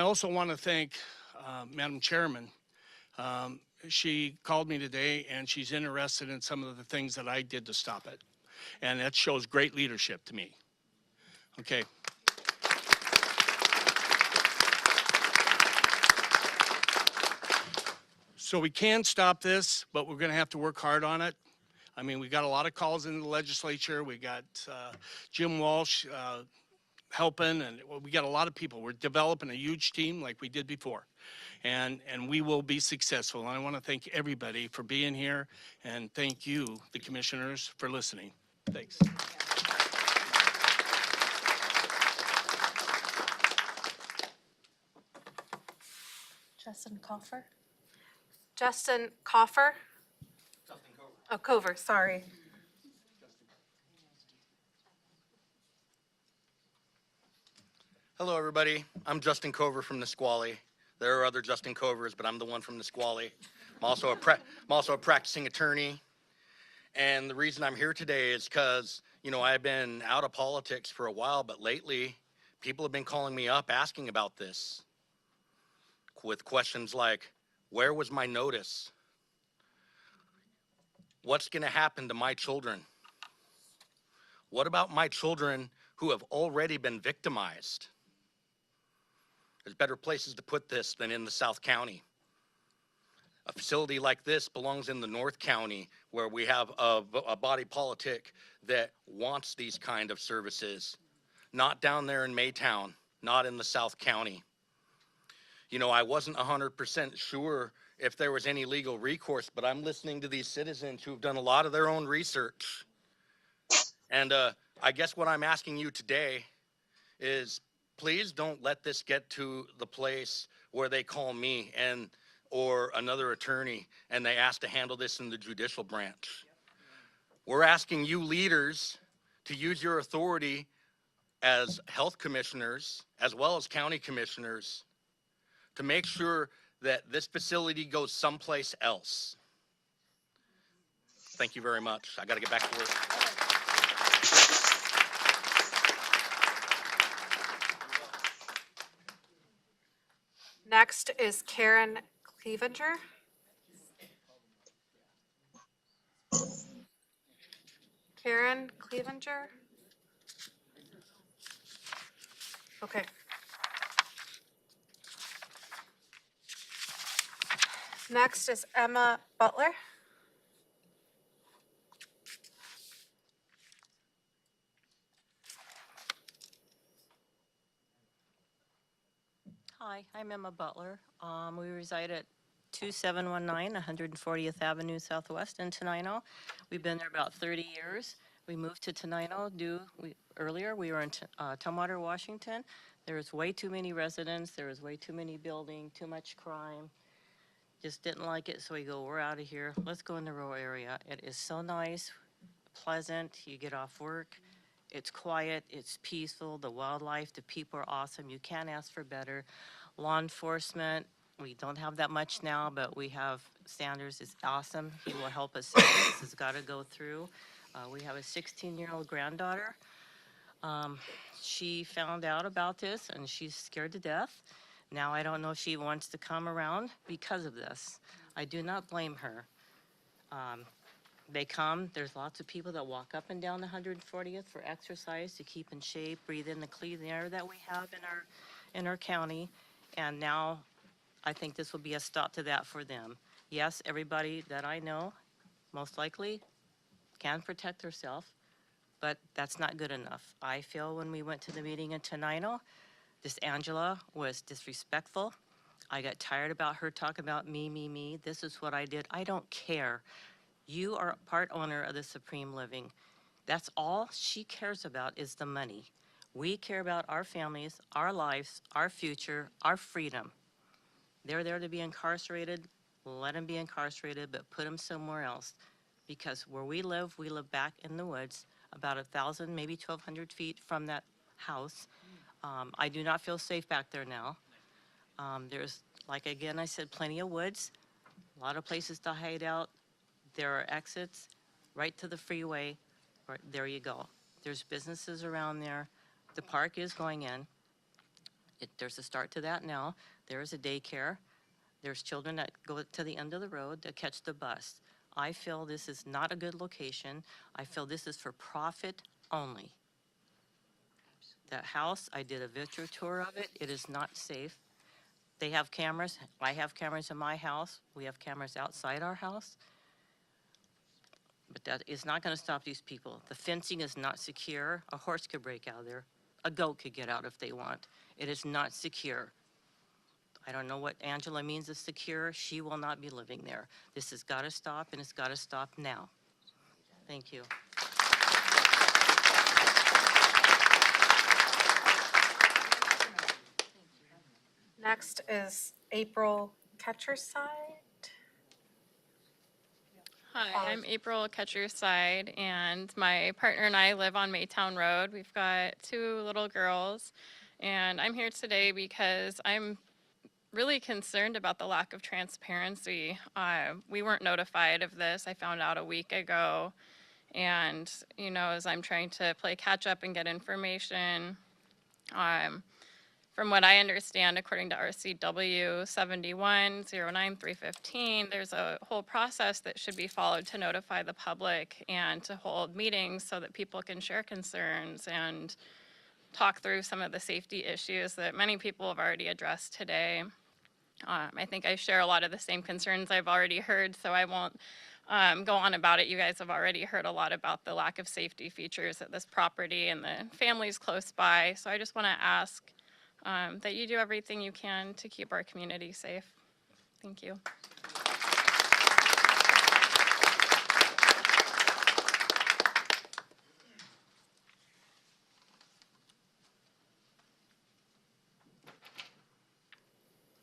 Speaker 17: also want to thank Madam Chairman. She called me today and she's interested in some of the things that I did to stop it. And that shows great leadership to me. Okay. So we can stop this, but we're going to have to work hard on it. I mean, we got a lot of calls in the legislature. We got Jim Walsh helping, and we got a lot of people. We're developing a huge team like we did before, and we will be successful. And I want to thank everybody for being here, and thank you, the commissioners, for listening. Thanks.
Speaker 18: Justin Coffer.
Speaker 1: Justin Coffer? Oh, Cover, sorry.
Speaker 19: Hello, everybody. I'm Justin Cover from Nisqually. There are other Justin Covers, but I'm the one from Nisqually. I'm also a practicing attorney. And the reason I'm here today is because, you know, I've been out of politics for a while, but lately people have been calling me up asking about this with questions like, where was my notice? What's going to happen to my children? What about my children who have already been victimized? There's better places to put this than in the South County. A facility like this belongs in the North County, where we have a body politic that wants these kind of services, not down there in Maytown, not in the South County. You know, I wasn't 100% sure if there was any legal recourse, but I'm listening to these citizens who've done a lot of their own research. And I guess what I'm asking you today is, please don't let this get to the place where they call me or another attorney and they ask to handle this in the judicial branch. We're asking you leaders to use your authority as health commissioners as well as county commissioners to make sure that this facility goes someplace else. Thank you very much. I got to get back to work.
Speaker 1: Next is Karen Clevenger. Karen Clevenger? Okay. Next is Emma Butler.
Speaker 20: Hi, I'm Emma Butler. We reside at 2719 140th Avenue Southwest in Tenino. We've been there about 30 years. We moved to Tenino earlier. We were in Tumwater, Washington. There was way too many residents. There was way too many buildings, too much crime. Just didn't like it, so we go, we're out of here. Let's go in the rural area. It is so nice, pleasant. You get off work. It's quiet, it's peaceful, the wildlife, the people are awesome. You can't ask for better. Law enforcement, we don't have that much now, but we have Sanders is awesome. He will help us out. This has got to go through. We have a 16-year-old granddaughter. She found out about this and she's scared to death. Now I don't know if she wants to come around because of this. I do not blame her. They come, there's lots of people that walk up and down the 140th for exercise to keep in shape, breathe in the clean air that we have in our county. And now I think this will be a stop to that for them. Yes, everybody that I know most likely can protect herself, but that's not good enough. I feel when we went to the meeting in Tenino, this Angela was disrespectful. I got tired about her talking about me. This is what I did. I don't care. You are part owner of the Supreme Living. That's all she cares about is the money. We care about our families, our lives, our future, our freedom. They're there to be incarcerated. Let them be incarcerated, but put them somewhere else. Because where we live back in the woods, about 1,000, maybe 1,200 feet from that house. I do not feel safe back there now. There's, like again, I said, plenty of woods, a lot of places to hide out. There are exits right to the freeway. Right, there you go. There's businesses around there. The park is going in. There's a start to that now. There is a daycare. There's children that go to the end of the road to catch the bus. I feel this is not a good location. I feel this is for profit only. That house, I did a virtual tour of it. It is not safe. They have cameras. I have cameras in my house. We have cameras outside our house. But that is not going to stop these people. The fencing is not secure. A horse could break out of there. A goat could get out if they want. It is not secure. I don't know what Angela means is secure. She will not be living there. This has got to stop, and it's got to stop now. Thank you.
Speaker 1: Next is April Ketcherside.
Speaker 21: Hi, I'm April Ketcherside, and my partner and I live on Maytown Road. We've got 2 little girls, and I'm here today because I'm really concerned about the lack of transparency. We weren't notified of this. I found out a week ago, and as I'm trying to play catch up and get information, from what I understand, according to RCW 71-09-315, there's a whole process that should be followed to notify the public and to hold meetings so that people can share concerns and talk through some of the safety issues that many people have already addressed today. I think I share a lot of the same concerns I've already heard, so I won't go on about it. You guys have already heard a lot about the lack of safety features at this property and the families close by. So I just want to ask that you do everything you can to keep our community safe. Thank you.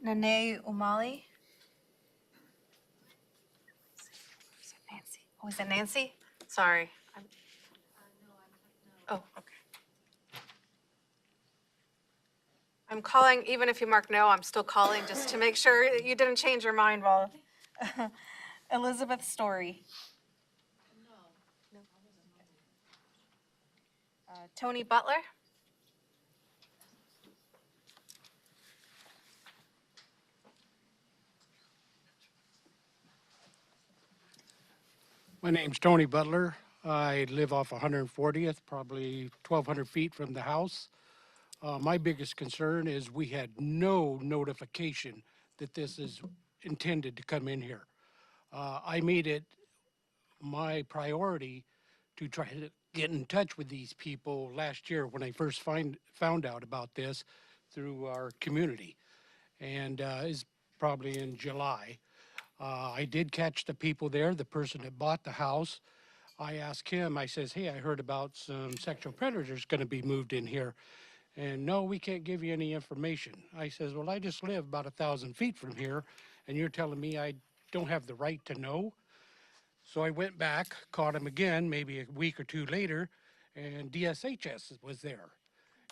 Speaker 1: Nene Umali. Is it Nancy? Oh, is it Nancy? Sorry. Oh, okay. I'm calling, even if you mark no, I'm still calling just to make sure you didn't change your mind while. Elizabeth Story. No. Tony Butler.
Speaker 22: My name's Tony Butler. I live off 140th, probably 1,200 feet from the house. My biggest concern is we had no notification that this is intended to come in here. I made it my priority to try to get in touch with these people last year when I first found out about this through our community. And it's probably in July. I did catch the people there, the person that bought the house. I asked him, I says, hey, I heard about some sexual predators going to be moved in here. And no, we can't give you any information. I says, well, I just live about 1,000 feet from here, and you're telling me I don't have the right to know? So I went back, caught him again, maybe a week or 2 later, and DSHS was there,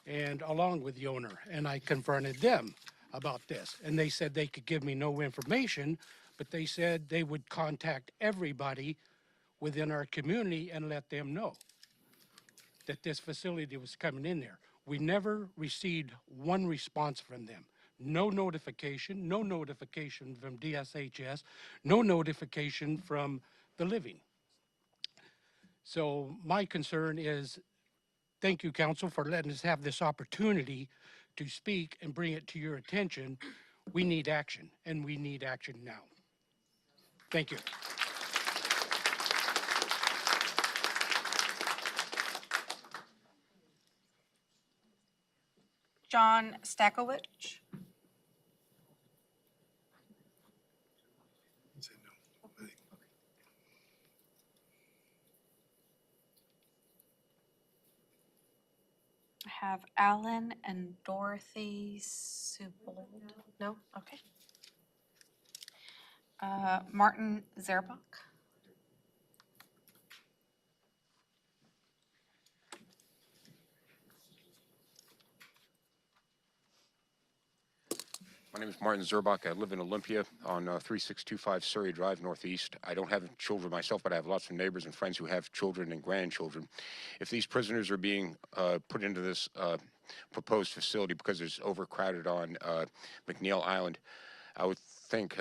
Speaker 22: and along with the owner, and I confronted them about this. And they said they could give me no information, but they said they would contact everybody within our community and let them know that this facility was coming in there. We never received one response from them. No notification from DSHS, no notification from the living. So my concern is, thank you, council, for letting us have this opportunity to speak and bring it to your attention. We need action, and we need action now. Thank you.
Speaker 1: John Stakowicz. I have Alan and Dorothy Subold. No? Okay. Martin Zerbach.
Speaker 23: My name is Martin Zerbach. I live in Olympia on 3625 Surrey Drive, Northeast. I don't have children myself, but I have lots of neighbors and friends who have children and grandchildren. If these prisoners are being put into this proposed facility because it's overcrowded on McNeil Island, I would think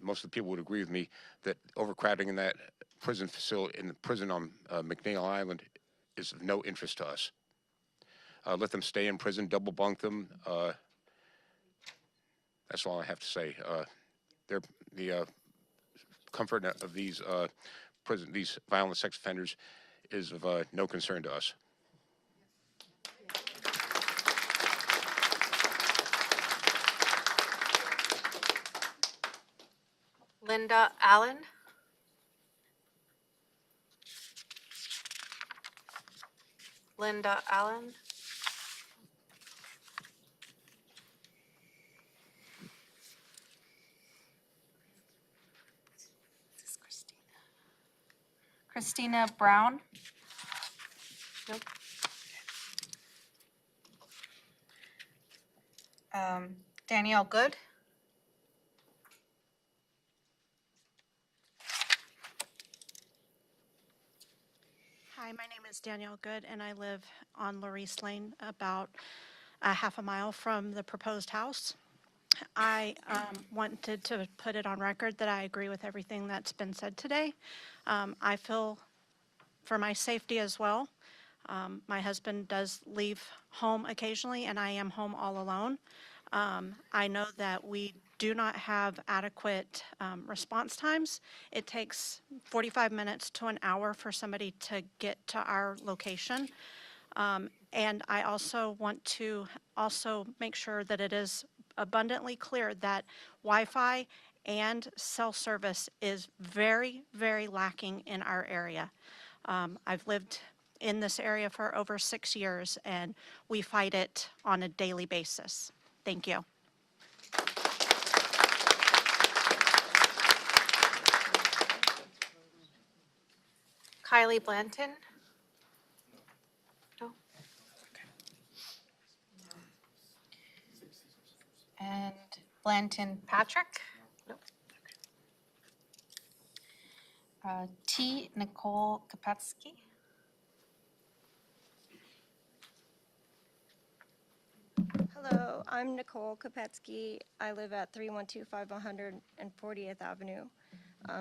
Speaker 23: most of the people would agree with me that overcrowding in that prison facility, in the prison on McNeil Island, is of no interest to us. Let them stay in prison, double bunk them. That's all I have to say. The comfort of these these violent sex offenders is of no concern to us.
Speaker 1: Linda Allen. Linda Allen. Christina Brown. Nope. Danielle Good.
Speaker 2: Hi, my name is Danielle Good, and I live on Larice Lane, about a half a mile from the proposed house. I wanted to put it on record that I agree with everything that's been said today. I feel for my safety as well. My husband does leave home occasionally, and I am home all alone. I know that we do not have adequate response times. It takes 45 minutes to an hour for somebody to get to our location. And I also want to also make sure that it is abundantly clear that Wi-Fi and cell service is very, very lacking in our area. I've lived in this area for over 6 years, and we fight it on a daily basis. Thank you.
Speaker 1: Kylie Blanton. No. And Blanton Patrick. Nope. T. Nicole Kopetsky.
Speaker 4: Hello, I'm Nicole Kopetsky. I live at 3125 140th Avenue,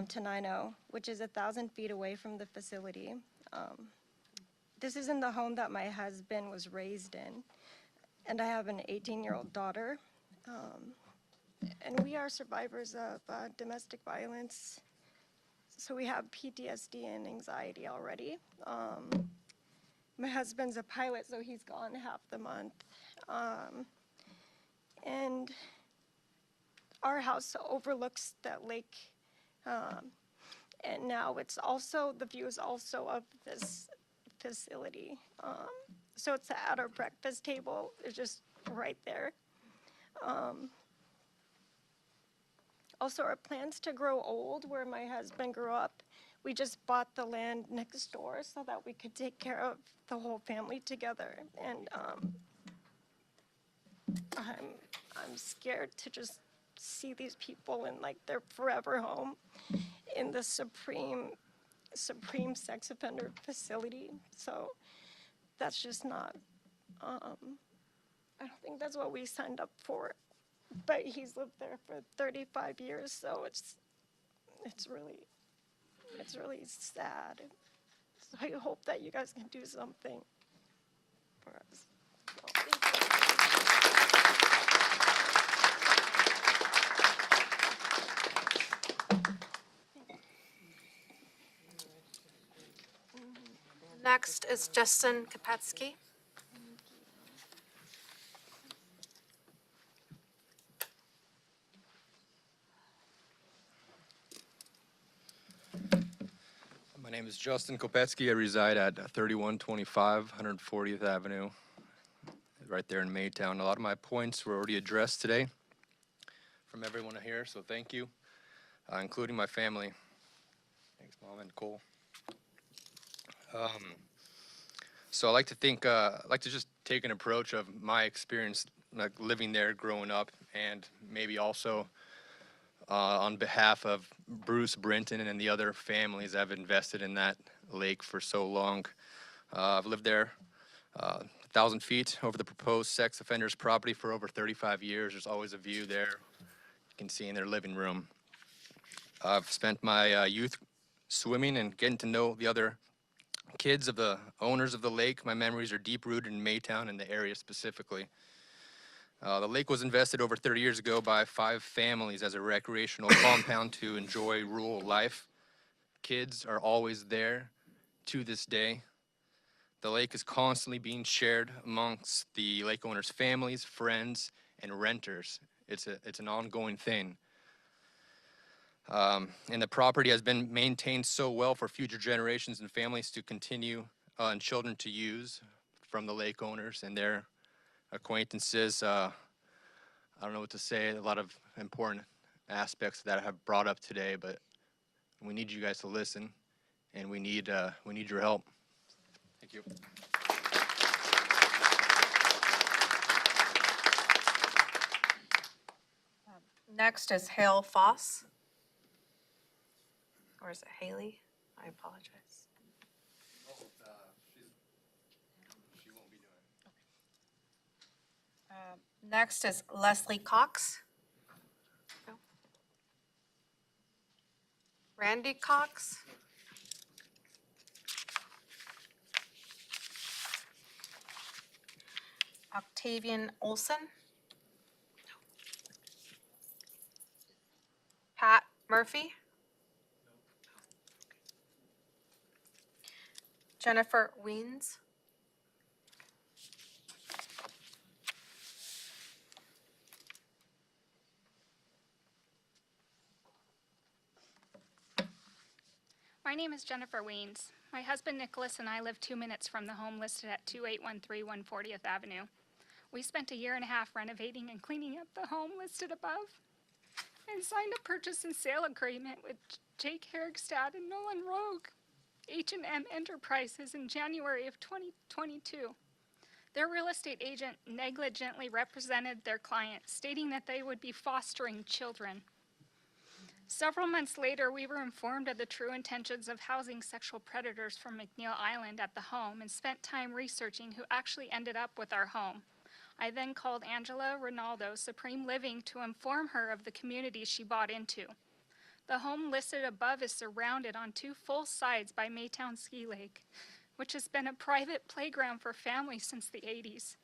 Speaker 4: Tenino, which is 1,000 feet away from the facility. This isn't the home that my husband was raised in, and I have an 18-year-old daughter. And we are survivors of domestic violence, so we have PTSD and anxiety already. My husband's a pilot, so he's gone half the month. And our house overlooks that lake. And now it's also, the view is also of this facility. So it's at our breakfast table, it's just right there. Also, our plans to grow old where my husband grew up, we just bought the land next door so that we could take care of the whole family together. And I'm scared to just see these people in like their forever home in the supreme sex offender facility. So that's just not, I don't think that's what we signed up for. But he's lived there for 35 years, so it's really sad. So I hope that you guys can do something for us. So,
Speaker 1: Next is Justin Kopetsky.
Speaker 6: My name is Justin Kopetsky. I reside at 3125 140th Avenue, right there in Maytown. A lot of my points were already addressed today from everyone here, so thank you, including my family. Thanks, Mom and Cole. So I like to just take an approach of my experience, like living there, growing up, and maybe also on behalf of Bruce Brinton and the other families that have invested in that lake for so long. I've lived there 1,000 feet over the proposed sex offender's property for over 35 years. There's always a view there. You can see in their living room. I've spent my youth swimming and getting to know the other kids of the owners of the lake. My memories are deep rooted in Maytown and the area specifically. The lake was invested over 30 years ago by 5 families as a recreational compound to enjoy rural life. Kids are always there to this day. The lake is constantly being shared amongst the lake owners' families, friends, and renters. It's an ongoing thing. And the property has been maintained so well for future generations and families to continue and children to use from the lake owners and their acquaintances. I don't know what to say. A lot of important aspects that I have brought up today, but we need you guys to listen, and we need your help. Thank you.
Speaker 1: Next is Hale Foss. Or is it Haley? I apologize. Next is Leslie Cox. Randy Cox. Octavian Olson. Pat Murphy. Jennifer Weens.
Speaker 3: My name is Jennifer Weens. My husband Nicholas and I live 2 minutes from the home listed at 2813 140th Avenue. We spent a year and a half renovating and cleaning up the home listed above and signed a purchase and sale agreement with Jake Herigstad and Nolan Rogue, H&M Enterprises, in January of 2022. Their real estate agent negligently represented their client, stating that they would be fostering children. Several months later, we were informed of the true intentions of housing sexual predators from McNeil Island at the home and spent time researching who actually ended up with our home. I then called Angela Ronaldo, Supreme Living, to inform her of the community she bought into. The home listed above is surrounded on 2 full sides by Maytown Ski Lake, which has been a private playground for families since the 80s.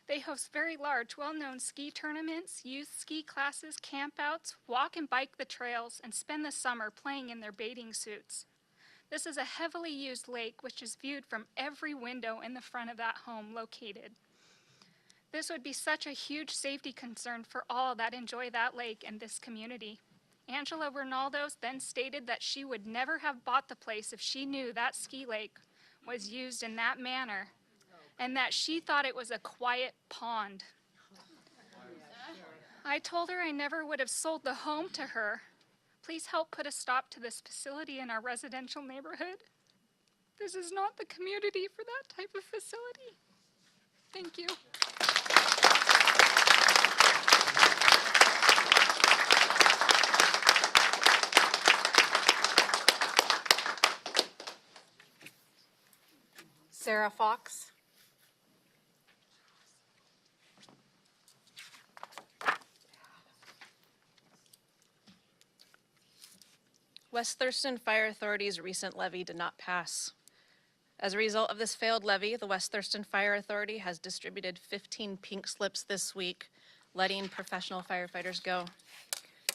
Speaker 3: They host very large, well-known ski tournaments, youth ski classes, campouts, walk and bike the trails, and spend the summer playing in their bathing suits. This is a heavily used lake which is viewed from every window in the front of that home located. This would be such a huge safety concern for all that enjoy that lake and this community. Angela Ronaldo then stated that she would never have bought the place if she knew that ski lake was used in that manner, and that she thought it was a quiet pond. I told her I never would have sold the home to her. Please help put a stop to this facility in our residential neighborhood. This is not the community for that type of facility. Thank you.
Speaker 1: Sarah Fox.
Speaker 5: West Thurston Fire Authority's recent levy did not pass. As a result of this failed levy, the West Thurston Fire Authority has distributed 15 pink slips this week, letting professional firefighters go.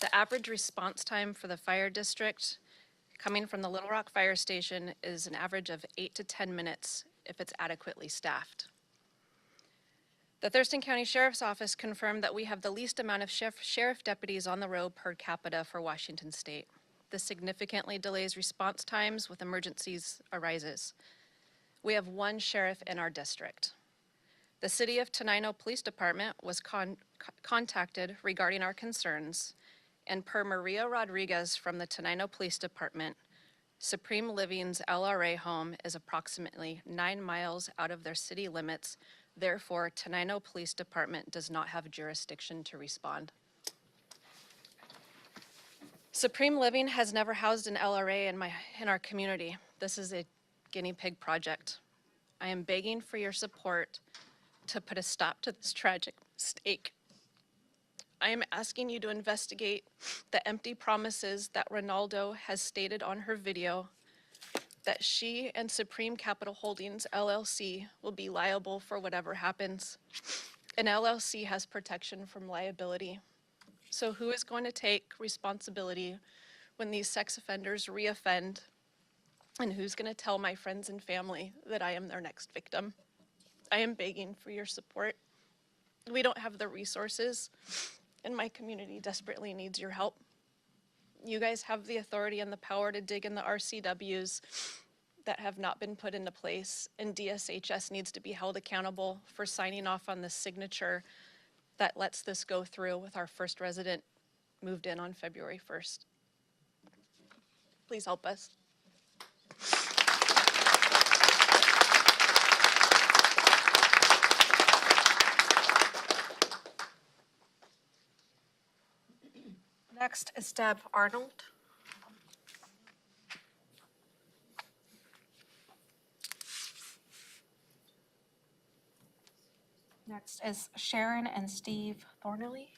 Speaker 5: The average response time for the fire district coming from the Little Rock Fire Station is an average of 8 to 10 minutes if it's adequately staffed. The Thurston County Sheriff's Office confirmed that we have the least amount of sheriff deputies on the road per capita for Washington State. This significantly delays response times with emergencies arises. We have 1 sheriff in our district. The City of Tenino Police Department was contacted regarding our concerns, and per Maria Rodriguez from the Tenino Police Department, Supreme Living's LRA home is approximately 9 miles out of their city limits. Therefore, Tenino Police Department does not have jurisdiction to respond. Supreme Living has never housed an LRA in our community. This is a guinea pig project. I am begging for your support to put a stop to this tragic mistake. I am asking you to investigate the empty promises that Ronaldo has stated on her video that she and Supreme Capital Holdings LLC will be liable for whatever happens. An LLC has protection from liability. So who is going to take responsibility when these sex offenders reoffend? And who's going to tell my friends and family that I am their next victim? I am begging for your support. We don't have the resources, and my community desperately needs your help. You guys have the authority and the power to dig in the RCWs that have not been put into place, and DSHS needs to be held accountable for signing off on the signature that lets this go through with our first resident moved in on February 1st. Please help us.
Speaker 1: Next is Deb Arnold. Next is Sharon and Steve Thornley.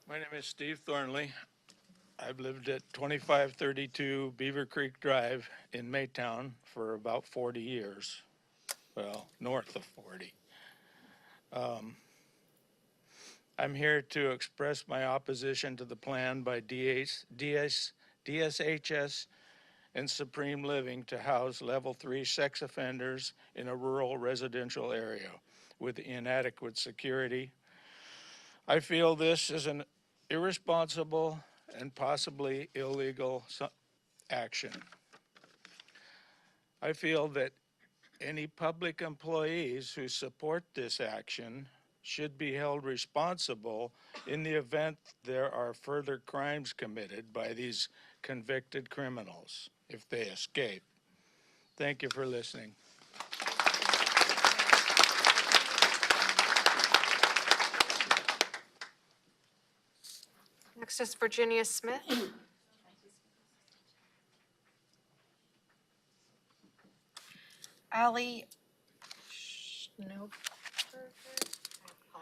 Speaker 8: My name is Steve Thornley. I've lived at 2532 Beaver Creek Drive in Maytown for about 40 years. Well, north of 40. I'm here to express my opposition to the plan by DSHS and Supreme Living to house level 3 sex offenders in a rural residential area with inadequate security. I feel this is an irresponsible and possibly illegal action. I feel that any public employees who support this action should be held responsible in the event there are further crimes committed by these convicted criminals if they escape. Thank you for listening.
Speaker 1: Next is Virginia Smith. Allie Schnobberger.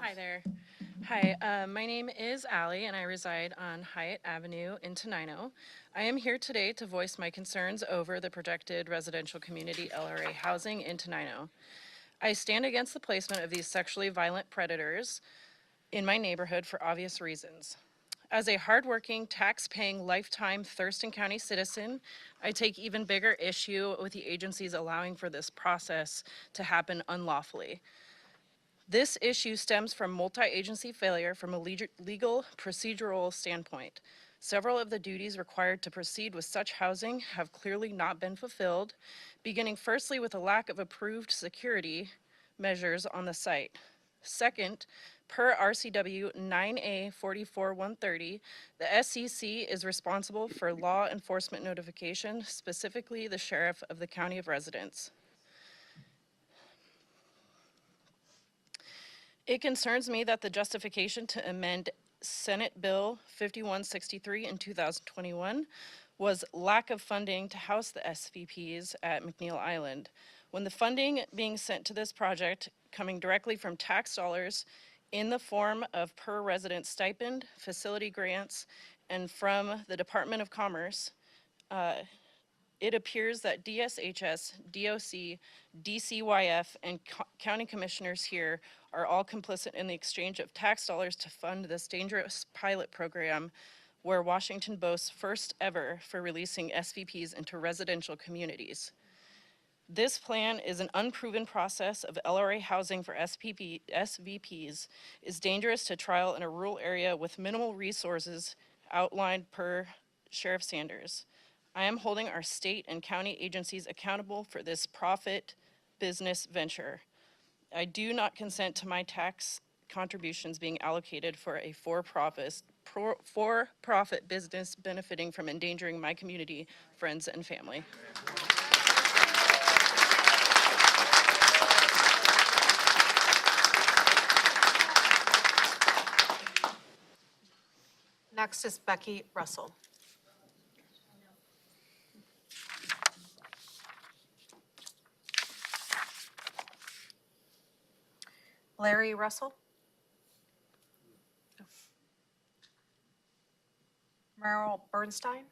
Speaker 9: Hi there. Hi, my name is Allie and I reside on Hyatt Avenue in Tenino. I am here today to voice my concerns over the projected residential community LRA housing in Tenino. I stand against the placement of these sexually violent predators in my neighborhood for obvious reasons. As a hardworking, tax-paying, lifetime Thurston County citizen, I take even bigger issue with the agencies allowing for this process to happen unlawfully. This issue stems from multi-agency failure from a legal procedural standpoint. Several of the duties required to proceed with such housing have clearly not been fulfilled, beginning firstly with a lack of approved security measures on the site. Second, per RCW 9A 44130, the SCC is responsible for law enforcement notification, specifically the sheriff of the county of residence. It concerns me that the justification to amend Senate Bill 5163 in 2021 was lack of funding to house the SVPs at McNeil Island, when the funding being sent to this project coming directly from tax dollars in the form of per resident stipend, facility grants, and from the Department of Commerce, it appears that DSHS, DOC, DCYF, and county commissioners here are all complicit in the exchange of tax dollars to fund this dangerous pilot program where Washington boasts first ever for releasing SVPs into residential communities. This plan is an unproven process of LRA housing for SVPs, is dangerous to trial in a rural area with minimal resources outlined per Sheriff Sanders. I am holding our state and county agencies accountable for this profit business venture. I do not consent to my tax contributions being allocated for a for-profit business benefiting from endangering my community, friends, and family.
Speaker 1: Next is Becky Russell. Larry Russell. Merrill Bernstein.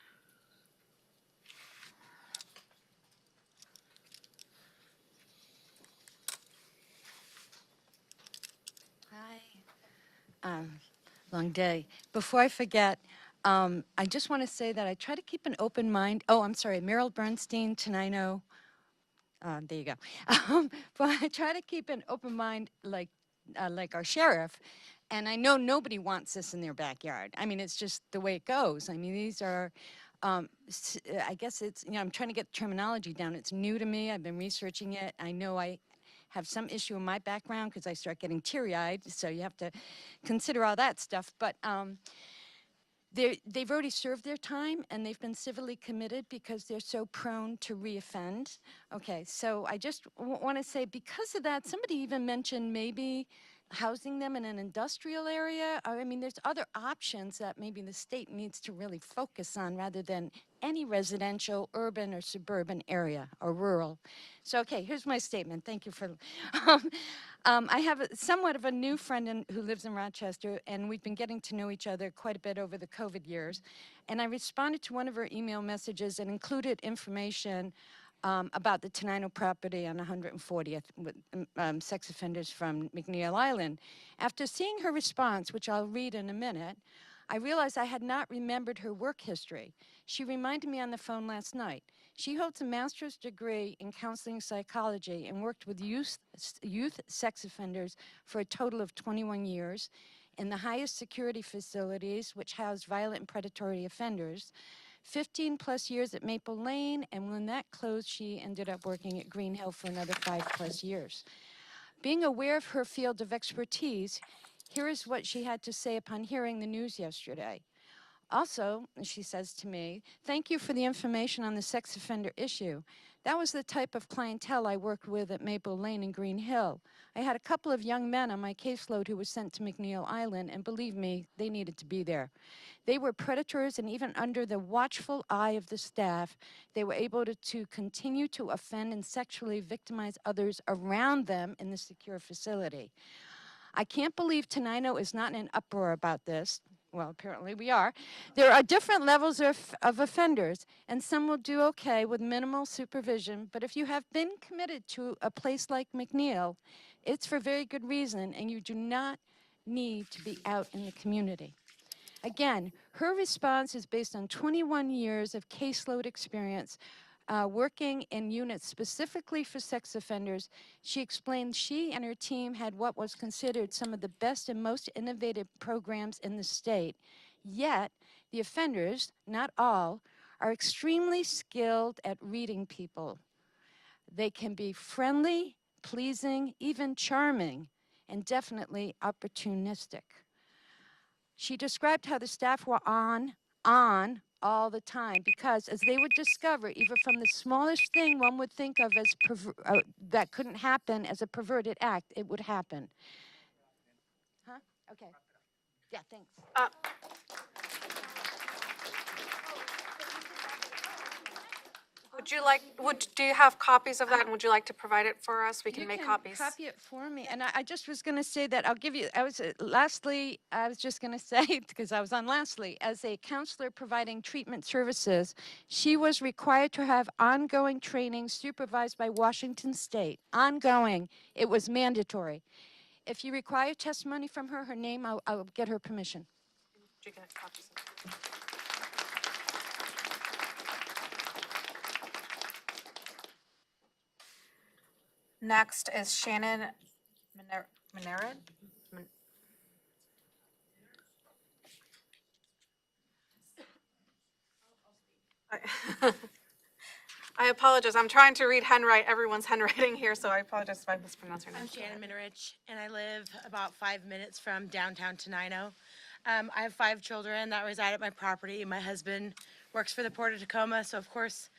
Speaker 10: Long day. Before I forget, I just want to say that I try to keep an open mind. Oh, I'm sorry, Meryl Bernstein, Tenino. There you go. But I try to keep an open mind like our sheriff. And I know nobody wants this in their backyard. I mean, it's just the way it goes. I mean, these are, I guess it's, I'm trying to get the terminology down. It's new to me. I've been researching it. I know I have some issue in my background because I start getting teary-eyed. So you have to consider all that stuff. But they've already served their time and they've been civilly committed because they're so prone to reoffend. Okay, so I just want to say because of that, somebody even mentioned maybe housing them in an industrial area. I mean, there's other options that maybe the state needs to really focus on rather than any residential, urban or suburban area or rural. So, okay, here's my statement. Thank you for, I have somewhat of a new friend who lives in Rochester, and we've been getting to know each other quite a bit over the COVID years. And I responded to one of her email messages and included information about the Tenino property on 140th with sex offenders from McNeil Island. After seeing her response, which I'll read in a minute, I realized I had not remembered her work history. She reminded me on the phone last night. She holds a master's degree in counseling psychology and worked with youth sex offenders for a total of 21 years in the highest security facilities, which house violent and predatory offenders. 15 plus years at Maple Lane, and when that closed, she ended up working at Green Hill for another 5+ years. Being aware of her field of expertise, here is what she had to say upon hearing the news yesterday. Also, she says to me, thank you for the information on the sex offender issue. That was the type of clientele I worked with at Maple Lane and Green Hill. I had a couple of young men on my caseload who were sent to McNeil Island, and believe me, they needed to be there. They were predators, and even under the watchful eye of the staff, they were able to continue to offend and sexually victimize others around them in the secure facility. I can't believe Tenino is not in an uproar about this. Well, apparently we are. There are different levels of offenders, and some will do okay with minimal supervision, but if you have been committed to a place like McNeil, it's for very good reason, and you do not need to be out in the community. Again, her response is based on 21 years of caseload experience working in units specifically for sex offenders. She explained she and her team had what was considered some of the best and most innovative programs in the state. Yet, the offenders, not all, are extremely skilled at reading people. They can be friendly, pleasing, even charming, and definitely opportunistic. She described how the staff were on all the time because as they would discover, even from the smallest thing one would think of as that couldn't happen as a perverted act, it would happen. Huh? Okay. Yeah, thanks.
Speaker 1: Do you have copies of that, and would you like to provide it for us? We can make copies.
Speaker 10: Copy it for me. And I just was going to say that I'll give you, I was just going to say, because I was on lastly, as a counselor providing treatment services, she was required to have ongoing training supervised by Washington State. Ongoing. It was mandatory. If you require testimony from her, her name, I'll get her permission.
Speaker 1: Did you get copies of that? Next is Shannon Minarid. I apologize. I'm trying to read everyone's handwriting here, so I apologize if I mispronounce your name.
Speaker 11: I'm Shannon Minerich, and I live about 5 minutes from downtown Tenino. I have 5 children that reside at my property. My husband works for the Port of Tacoma, so of course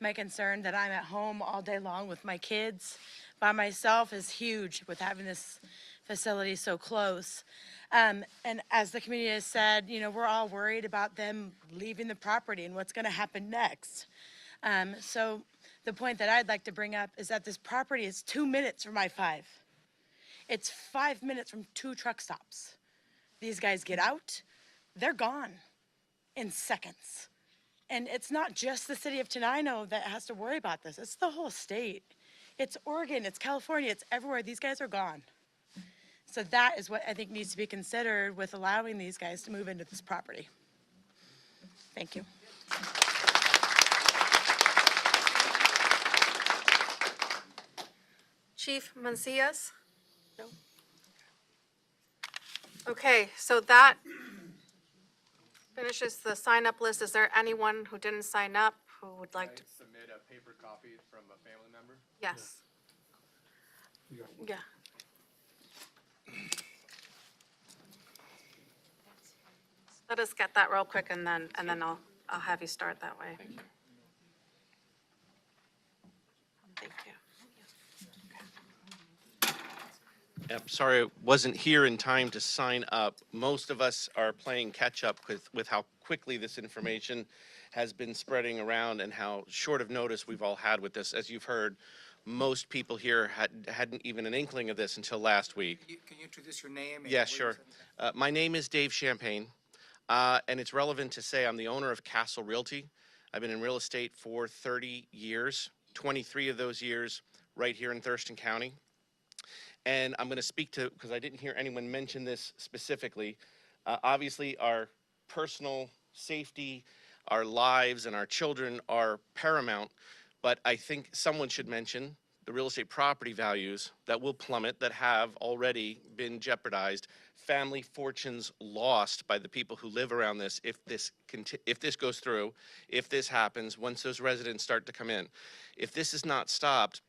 Speaker 11: my concern that I'm at home all day long with my kids by myself is huge with having this facility so close. And as the community has said, we're all worried about them leaving the property and what's going to happen next. So the point that I'd like to bring up is that this property is 2 minutes from I-5. It's 5 minutes from 2 truck stops. These guys get out, they're gone. in seconds. And it's not just the city of Tenino that has to worry about this. It's the whole state. It's Oregon, it's California, it's everywhere. These guys are gone. So that is what I think needs to be considered with allowing these guys to move into this property. Thank you.
Speaker 1: Chief Mancias? No. Okay, so that finishes the sign-up list. Is there anyone who didn't sign up who would like to?
Speaker 6: Submit a paper copy from a family member?
Speaker 1: Yes. Yeah. Let us get that real quick and then I'll have you start that way. Thank you.
Speaker 7: Yep, sorry, I wasn't here in time to sign up. Most of us are playing catch up with how quickly this information has been spreading around and how short of notice we've all had with this. As you've heard, most people here hadn't even an inkling of this until last week.
Speaker 12: Can you introduce your name? And
Speaker 7: Yeah,
Speaker 12: where
Speaker 7: sure.
Speaker 12: you're
Speaker 7: My name is Dave Champagne, and it's relevant to say I'm the owner of Castle Realty. I've been in real estate for 30 years, 23 of those years right here in Thurston County. And I'm going to speak to, because I didn't hear anyone mention this specifically, obviously our personal safety, our lives, and our children are paramount, but I think someone should mention the real estate property values that will plummet, that have already been jeopardized, family fortunes lost by the people who live around this if this goes through, if this happens, once those residents start to come in. If this is not stopped,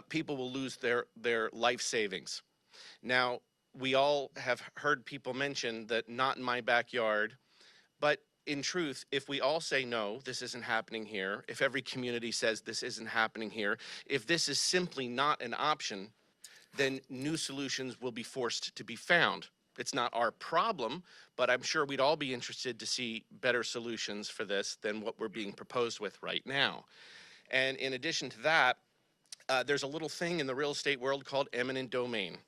Speaker 7: people will lose their life savings. Now, we all have heard people mention that not in my backyard, but in truth, if we all say no, this isn't happening here, if every community says this isn't happening here, if this is simply not an option, then new solutions will be forced to be found. It's not our problem, but I'm sure we'd all be interested to see better solutions for this than what we're being proposed with right now. And in addition to that, there's a little thing in the real estate world called eminent domain.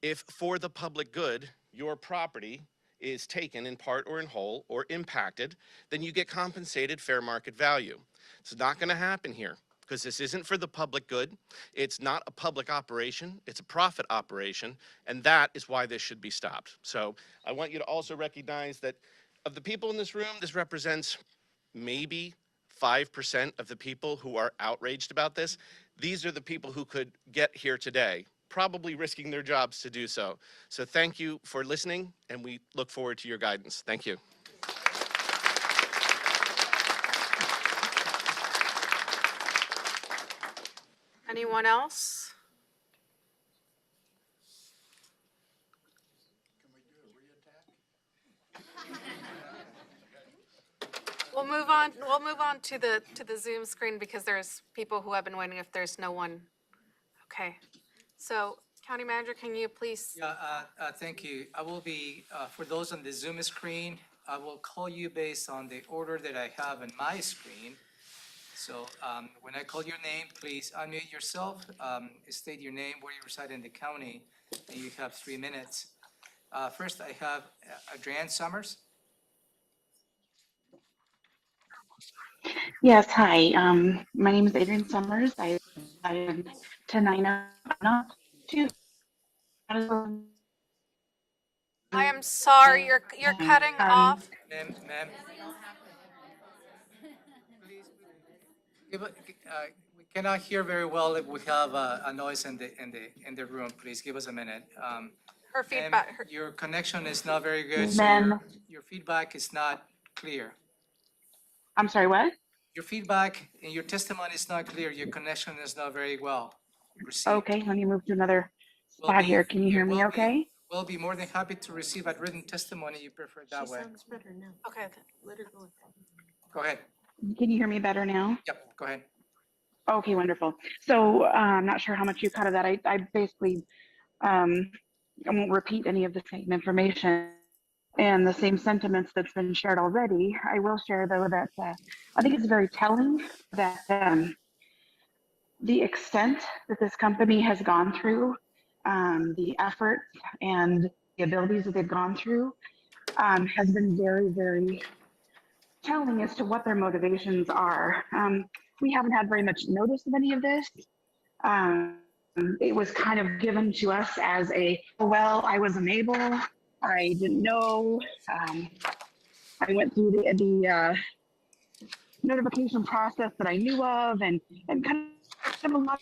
Speaker 7: If for the public good, your property is taken in part or in whole or impacted, then you get compensated fair market value. It's not going to happen here because this isn't for the public good. It's not a public operation. It's a profit operation. And that is why this should be stopped. So I want you to also recognize that of the people in this room, this represents maybe 5% of the people who are outraged about this. These are the people who could get here today, probably risking their jobs to do so. So thank you for listening, and we look forward to your guidance. Thank you.
Speaker 1: Anyone else? We'll move on to the Zoom screen because there's people who have been waiting if there's no one. Okay. So County Manager, can you please?
Speaker 12: Yeah, thank you. I will be, for those on the Zoom screen, I will call you based on the order that I have on my screen. So when I call your name, please unmute yourself, state your name, where you reside in the county, and you have 3 minutes. First, I have Adrienne Summers.
Speaker 13: Yes, hi. My name is Adrienne Summers. I live in Tenino, not too.
Speaker 1: I am sorry, you're cutting off.
Speaker 12: Ma'am, we cannot hear very well if we have a noise in the room. Please give us a minute.
Speaker 1: Her feedback.
Speaker 12: Your connection is not very good, so
Speaker 13: Ma'am.
Speaker 12: your feedback is not clear.
Speaker 13: I'm sorry, what?
Speaker 12: Your feedback and your testimony is not clear. Your connection is not very well received.
Speaker 13: Okay, let me move to another spot here. Can you hear me okay?
Speaker 12: We'll be more than happy to receive a written testimony. You prefer it that way.
Speaker 1: Sounds better now. Okay, let her go.
Speaker 12: Go ahead.
Speaker 13: Can you hear me better now?
Speaker 12: Yep, go ahead.
Speaker 13: Okay, wonderful. So I'm not sure how much you caught of that. I basically, I won't repeat any of the same information and the same sentiments that's been shared already. I will share, though, that I think it's very telling that the extent that this company has gone through, the efforts and the abilities that they've gone through has been very, very telling as to what their motivations are. We haven't had very much notice of any of this. It was kind of given to us as a, well, I was unable, I didn't know. I went through the notification process that I knew of, and kind of a lot.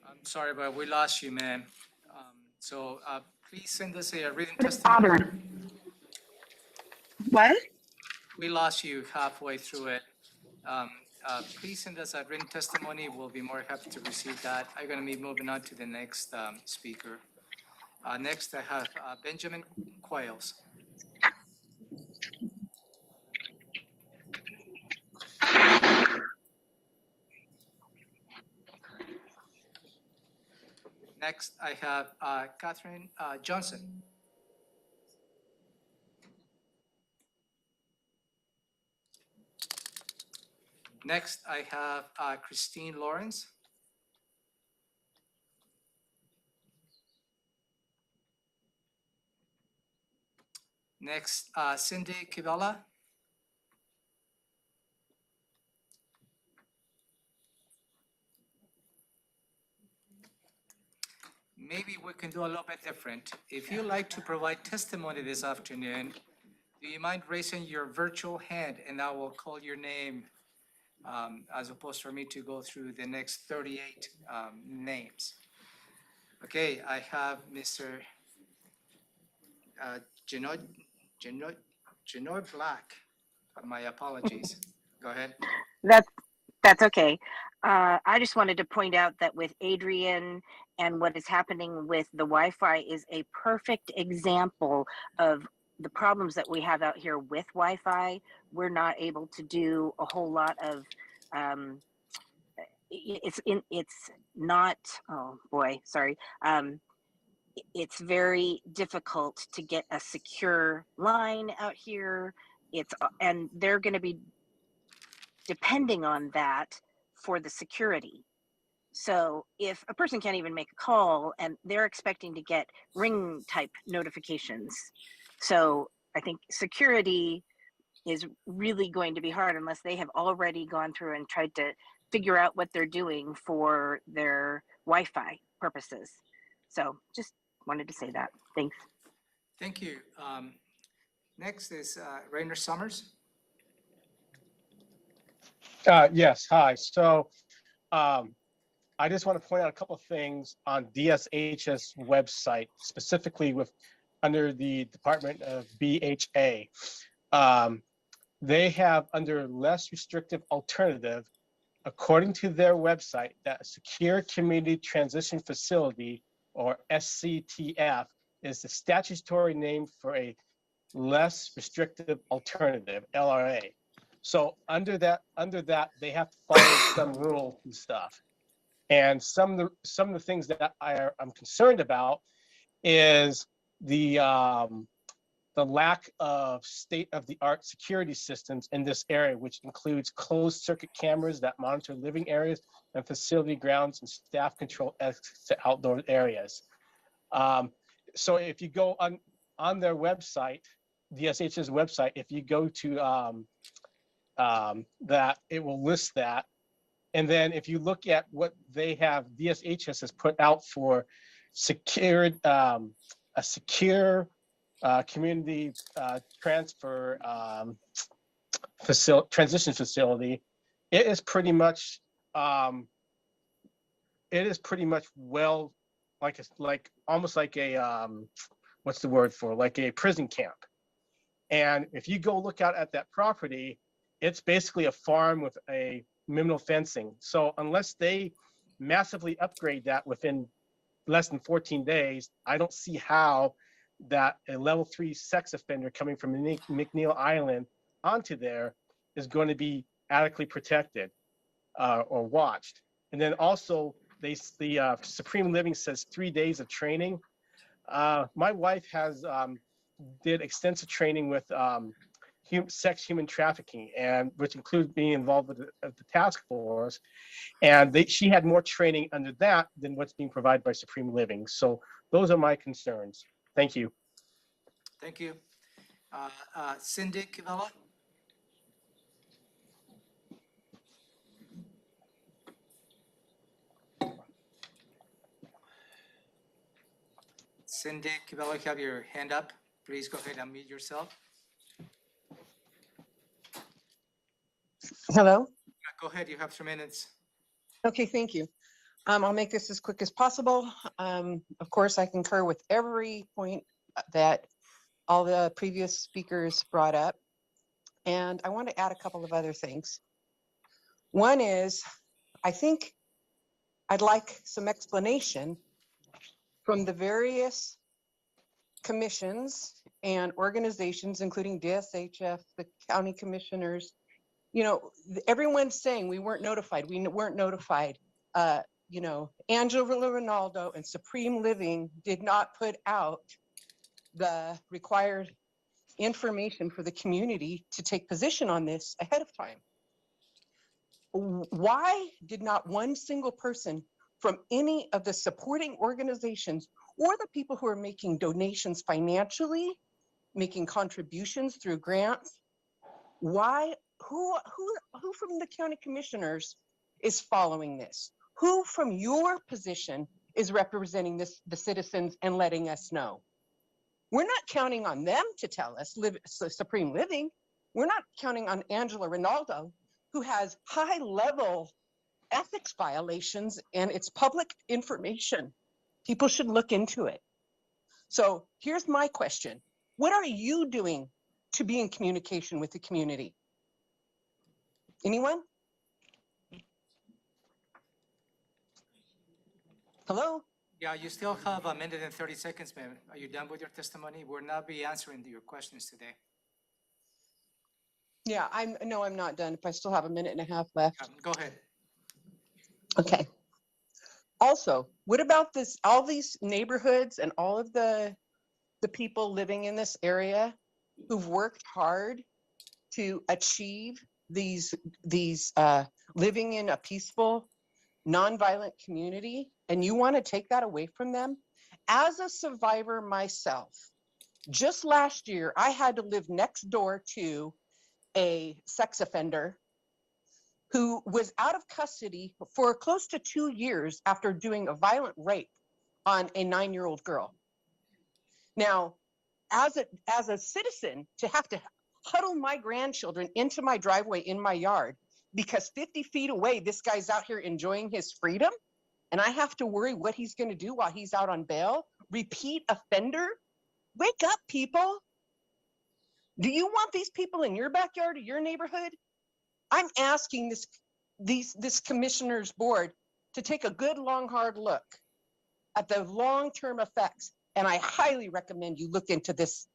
Speaker 12: I'm sorry, but we lost you, ma'am. So please send us a written
Speaker 13: But it's
Speaker 12: testimony.
Speaker 13: bothering. What?
Speaker 12: We lost you halfway through it. Please send us a written testimony. We'll be more happy to receive that. I'm going to be moving on to the next speaker. Next, I have Benjamin Quails. Next, I have Catherine Johnson. Next, I have Christine Lawrence. Next, Cindy Kibela. Maybe we can do a little bit different. If you'd like to provide testimony this afternoon, do you mind raising your virtual hand and I will call your name as opposed for me to go through the next 38 names. Okay, I have Mr. Genoy Black. My apologies. Go ahead.
Speaker 14: That's okay. I just wanted to point out that with Adrian and what is happening with the Wi-Fi is a perfect example of the problems that we have out here with Wi-Fi. We're not able to do a whole lot of it's not, oh boy, sorry. It's very difficult to get a secure line out here. And they're going to be depending on that for the security. So if a person can't even make a call and they're expecting to get ring type notifications. So I think security is really going to be hard unless they have already gone through and tried to figure out what they're doing for their Wi-Fi purposes. So just wanted to say that. Thanks.
Speaker 12: Thank you. Next is Rainer Summers.
Speaker 15: Yes, hi. So I just want to point out a couple of things on DSHS website, specifically with under the Department of BHA. They have under less restrictive alternative, according to their website, that a secure community transition facility, or SCTF, is the statutory name for a less restrictive alternative, LRA. So under that, they have to follow some rules and stuff. And some of the things that I'm concerned about is the lack of state-of-the-art security systems in this area, which includes closed circuit cameras that monitor living areas and facility grounds and staff control exits to outdoor areas. So if you go on their website, DSH's website, if you go to that, it will list that. And then if you look at what they have, DSHS has put out for secured, a secure community transfer transition facility, it is pretty much well, like almost like a what's the word for, like a prison camp. And if you go look out at that property, it's basically a farm with a minimal fencing. So unless they massively upgrade that within less than 14 days, I don't see how that a level 3 sex offender coming from McNeil Island onto there is going to be adequately protected or watched. And then also the Supreme Living says 3 days of training. My wife has did extensive training with sex human trafficking, and which includes being involved with the task force. And she had more training under that than what's being provided by Supreme Living. So those are my concerns. Thank you.
Speaker 12: Thank you. Cindy Kivella? Cindy Kivella, you have your hand up. Please go ahead and unmute yourself.
Speaker 16: Hello?
Speaker 12: Go ahead, you have 3 minutes.
Speaker 16: Okay, thank you. I'll make this as quick as possible. Of course, I concur with every point that all the previous speakers brought up. And I want to add a couple of other things. One is, I think I'd like some explanation from the various commissions and organizations, including DSHF, the county commissioners. You know, everyone's saying we weren't notified. We weren't notified. You know, Angela Ronaldo and Supreme Living did not put out the required information for the community to take position on this ahead of time. Why did not one single person from any of the supporting organizations or the people who are making donations financially, making contributions through grants, who from the county commissioners is following this? Who from your position is representing the citizens and letting us know? We're not counting on them to tell us, Supreme Living. We're not counting on Angela Ronaldo, who has high-level ethics violations, and it's public information. People should look into it. So here's my question. What are you doing to be in communication with the community? Anyone? Hello?
Speaker 12: Yeah, you still have 1 minute and 30 seconds, ma'am. Are you done with your testimony? We'll not be answering your questions today.
Speaker 16: Yeah, I'm not done. If I still have a minute and a half left.
Speaker 12: Go ahead.
Speaker 16: Okay. Also, what about all these neighborhoods and all of the people living in this area who've worked hard to achieve these living in a peaceful, nonviolent community, and you want to take that away from them? As a survivor myself, just last year, I had to live next door to a sex offender who was out of custody for close to 2 years after doing a violent rape on a 9-year-old girl. Now, as a citizen, to have to huddle my grandchildren into my driveway in my yard because 50 feet away, this guy's out here enjoying his freedom, and I have to worry what he's going to do while he's out on bail. Repeat offender? Wake up, people. Do you want these people in your backyard or your neighborhood? I'm asking this commissioner's board to take a good, long, hard look at the long-term effects. And I highly recommend you look into this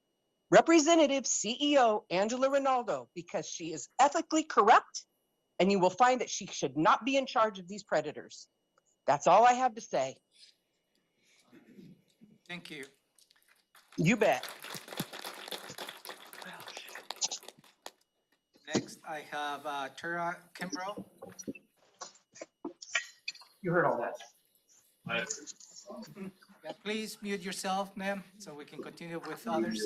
Speaker 16: Representative CEO, Angela Ronaldo, because she is ethically corrupt, and you will find that she should not be in charge of these predators. That's all I have to say.
Speaker 12: Thank you.
Speaker 16: You bet.
Speaker 12: Next, I have Tara Kimbrough.
Speaker 15: You heard all that.
Speaker 12: Yeah, please mute yourself, ma'am, so we can continue with others.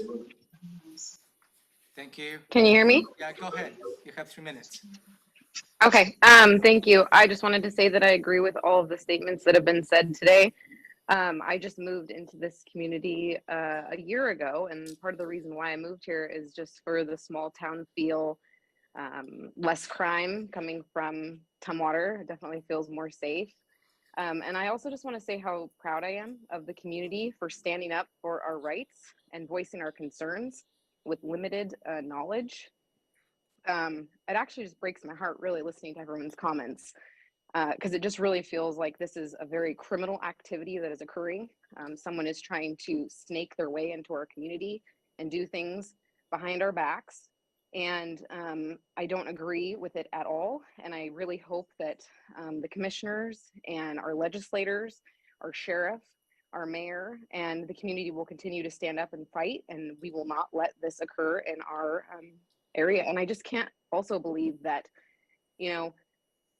Speaker 12: Thank you.
Speaker 17: Can you hear me?
Speaker 12: Yeah, go ahead. You have 3 minutes.
Speaker 17: Okay, thank you. I just wanted to say that I agree with all of the statements that have been said today. I just moved into this community a year ago, and part of the reason why I moved here is just for the small town feel, less crime coming from Tumwater. It definitely feels more safe. And I also just want to say how proud I am of the community for standing up for our rights and voicing our concerns with limited knowledge. It actually just breaks my heart really listening to everyone's comments, because it just really feels like this is a very criminal activity that is occurring. Someone is trying to snake their way into our community and do things behind our backs. And I don't agree with it at all. And I really hope that the commissioners and our legislators, our sheriff, our mayor, and the community will continue to stand up and fight. And we will not let this occur in our area. And I just can't also believe that,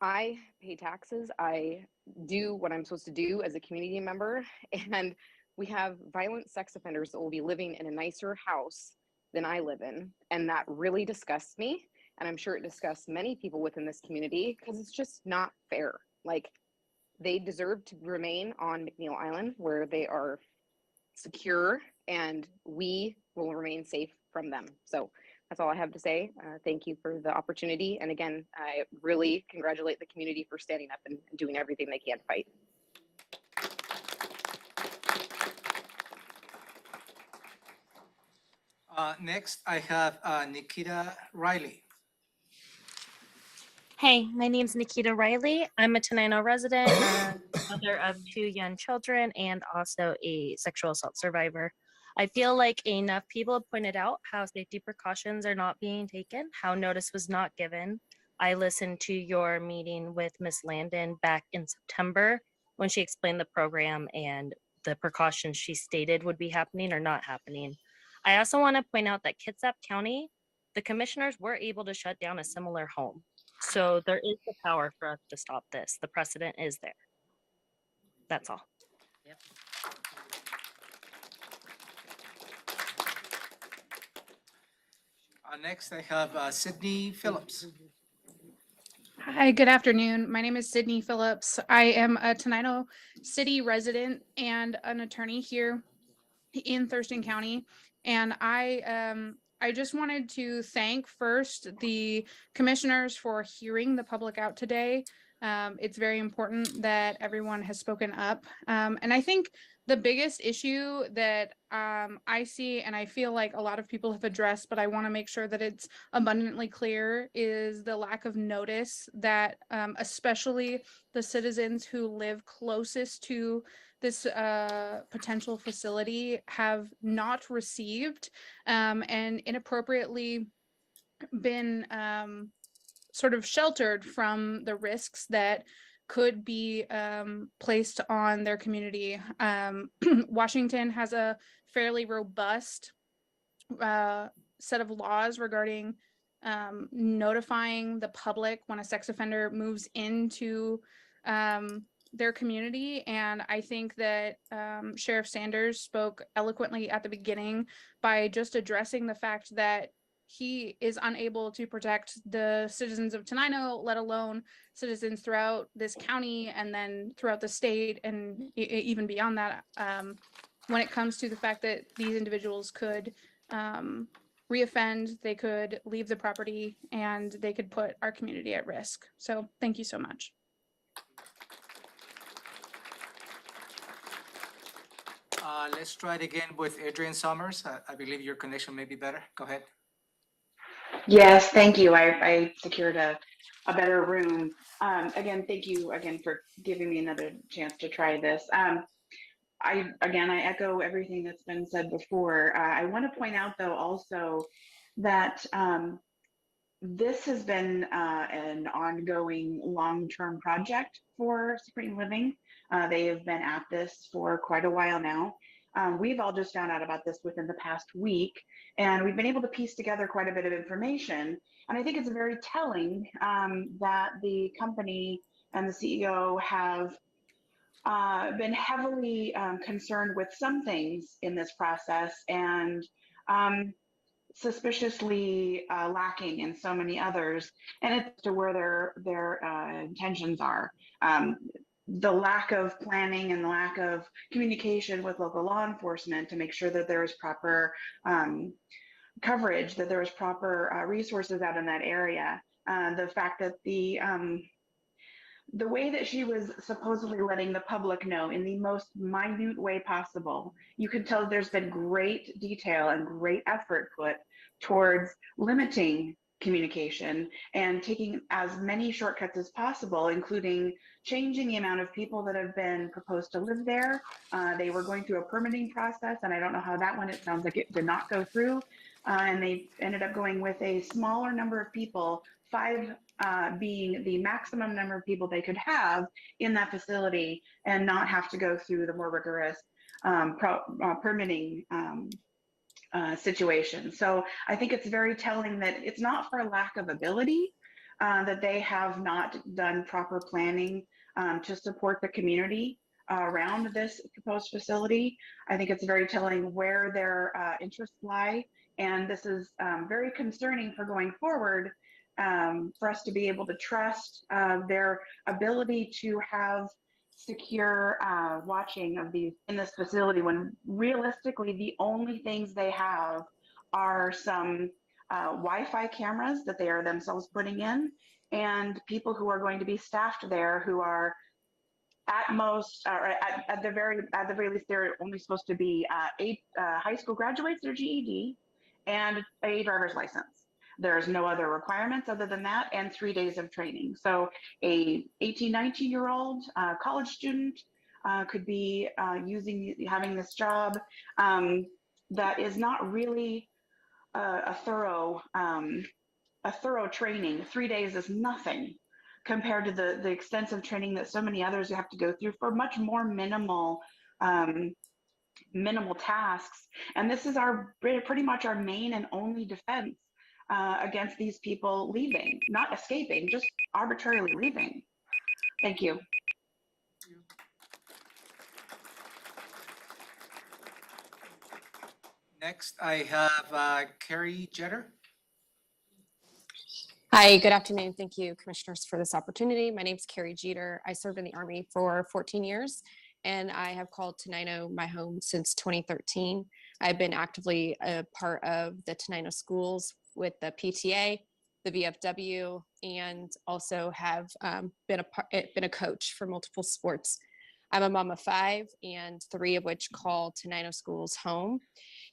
Speaker 17: I pay taxes, I do what I'm supposed to do as a community member, and we have violent sex offenders that will be living in a nicer house than I live in. And that really disgusts me. And I'm sure it disgusts many people within this community because it's just not fair. Like, they deserve to remain on McNeil Island where they are secure, and we will remain safe from them. So that's all I have to say. Thank you for the opportunity. And again, I really congratulate the community for standing up and doing everything they can to fight.
Speaker 12: Next, I have Nikita Riley.
Speaker 18: Hey, my name's Nikita Riley. I'm a Tenino resident, mother of 2 young children, and also a sexual assault survivor. I feel like enough people have pointed out how safety precautions are not being taken, how notice was not given. I listened to your meeting with Ms. Landon back in September when she explained the program and the precautions she stated would be happening or not happening. I also want to point out that Kitsap County, the commissioners were able to shut down a similar home. So there is the power for us to stop this. The precedent is there. That's all.
Speaker 12: Next, I have Sydney Phillips.
Speaker 19: Hi, good afternoon. My name is Sydney Phillips. I am a Tenino City resident and an attorney here in Thurston County. And I just wanted to thank first the commissioners for hearing the public out today. It's very important that everyone has spoken up. And I think the biggest issue that I see, and I feel like a lot of people have addressed, but I want to make sure that it's abundantly clear, is the lack of notice that especially the citizens who live closest to this potential facility have not received and inappropriately been sort of sheltered from the risks that could be placed on their community. Washington has a fairly robust set of laws regarding notifying the public when a sex offender moves into their community. And I think that Sheriff Sanders spoke eloquently at the beginning by just addressing the fact that he is unable to protect the citizens of Tenino, let alone citizens throughout this county and then throughout the state and even beyond that, when it comes to the fact that these individuals could reoffend, they could leave the property, and they could put our community at risk. So thank you so much.
Speaker 12: Let's try it again with Adrian Summers. I believe your connection may be better. Go ahead.
Speaker 13: Yes, thank you. I secured a better room. Again, thank you again for giving me another chance to try this. I echo everything that's been said before. I want to point out though also that this has been an ongoing long-term project for Supreme Living. They have been at this for quite a while now. We've all just found out about this within the past week, and we've been able to piece together quite a bit of information. And I think it's very telling that the company and the CEO have been heavily concerned with some things in this process and suspiciously lacking in so many others, and it's to where their intentions are. The lack of planning and the lack of communication with local law enforcement to make sure that there is proper coverage, that there is proper resources out in that area. The fact that the way that she was supposedly letting the public know in the most minute way possible, you could tell there's been great detail and great effort put towards limiting communication and taking as many shortcuts as possible, including changing the amount of people that have been proposed to live there. They were going through a permitting process, and I don't know how that went. It sounds like it did not go through. And they ended up going with a smaller number of people, 5 being the maximum number of people they could have in that facility and not have to go through the more rigorous permitting situation. So I think it's very telling that it's not for lack of ability, that they have not done proper planning to support the community around this proposed facility. I think it's very telling where their interests lie. And this is very concerning for going forward, for us to be able to trust their ability to have secure watching of these in this facility, when realistically the only things they have are some Wi-Fi cameras that they are themselves putting in, and people who are going to be staffed there who are at most, or at the very least, they're only supposed to be 8 high school graduates, their GED, and a driver's license. There's no other requirements other than that, and 3 days of training. So a 18, 19-year-old college student could be having this job that is not really a thorough training. 3 days is nothing compared to the extensive training that so many others have to go through for much more minimal tasks. And this is pretty much our main and only defense against these people leaving, not escaping, just arbitrarily leaving. Thank you.
Speaker 12: Next, I have Carrie Jeter.
Speaker 20: Hi, good afternoon. Thank you, commissioners, for this opportunity. My name is Carrie Jeter. I served in the Army for 14 years, and I have called Tenino my home since 2013. I've been actively a part of the Tenino schools with the PTA, the VFW, and also have been a coach for multiple sports. I'm a mom of 5, and 3 of which call Tenino schools home.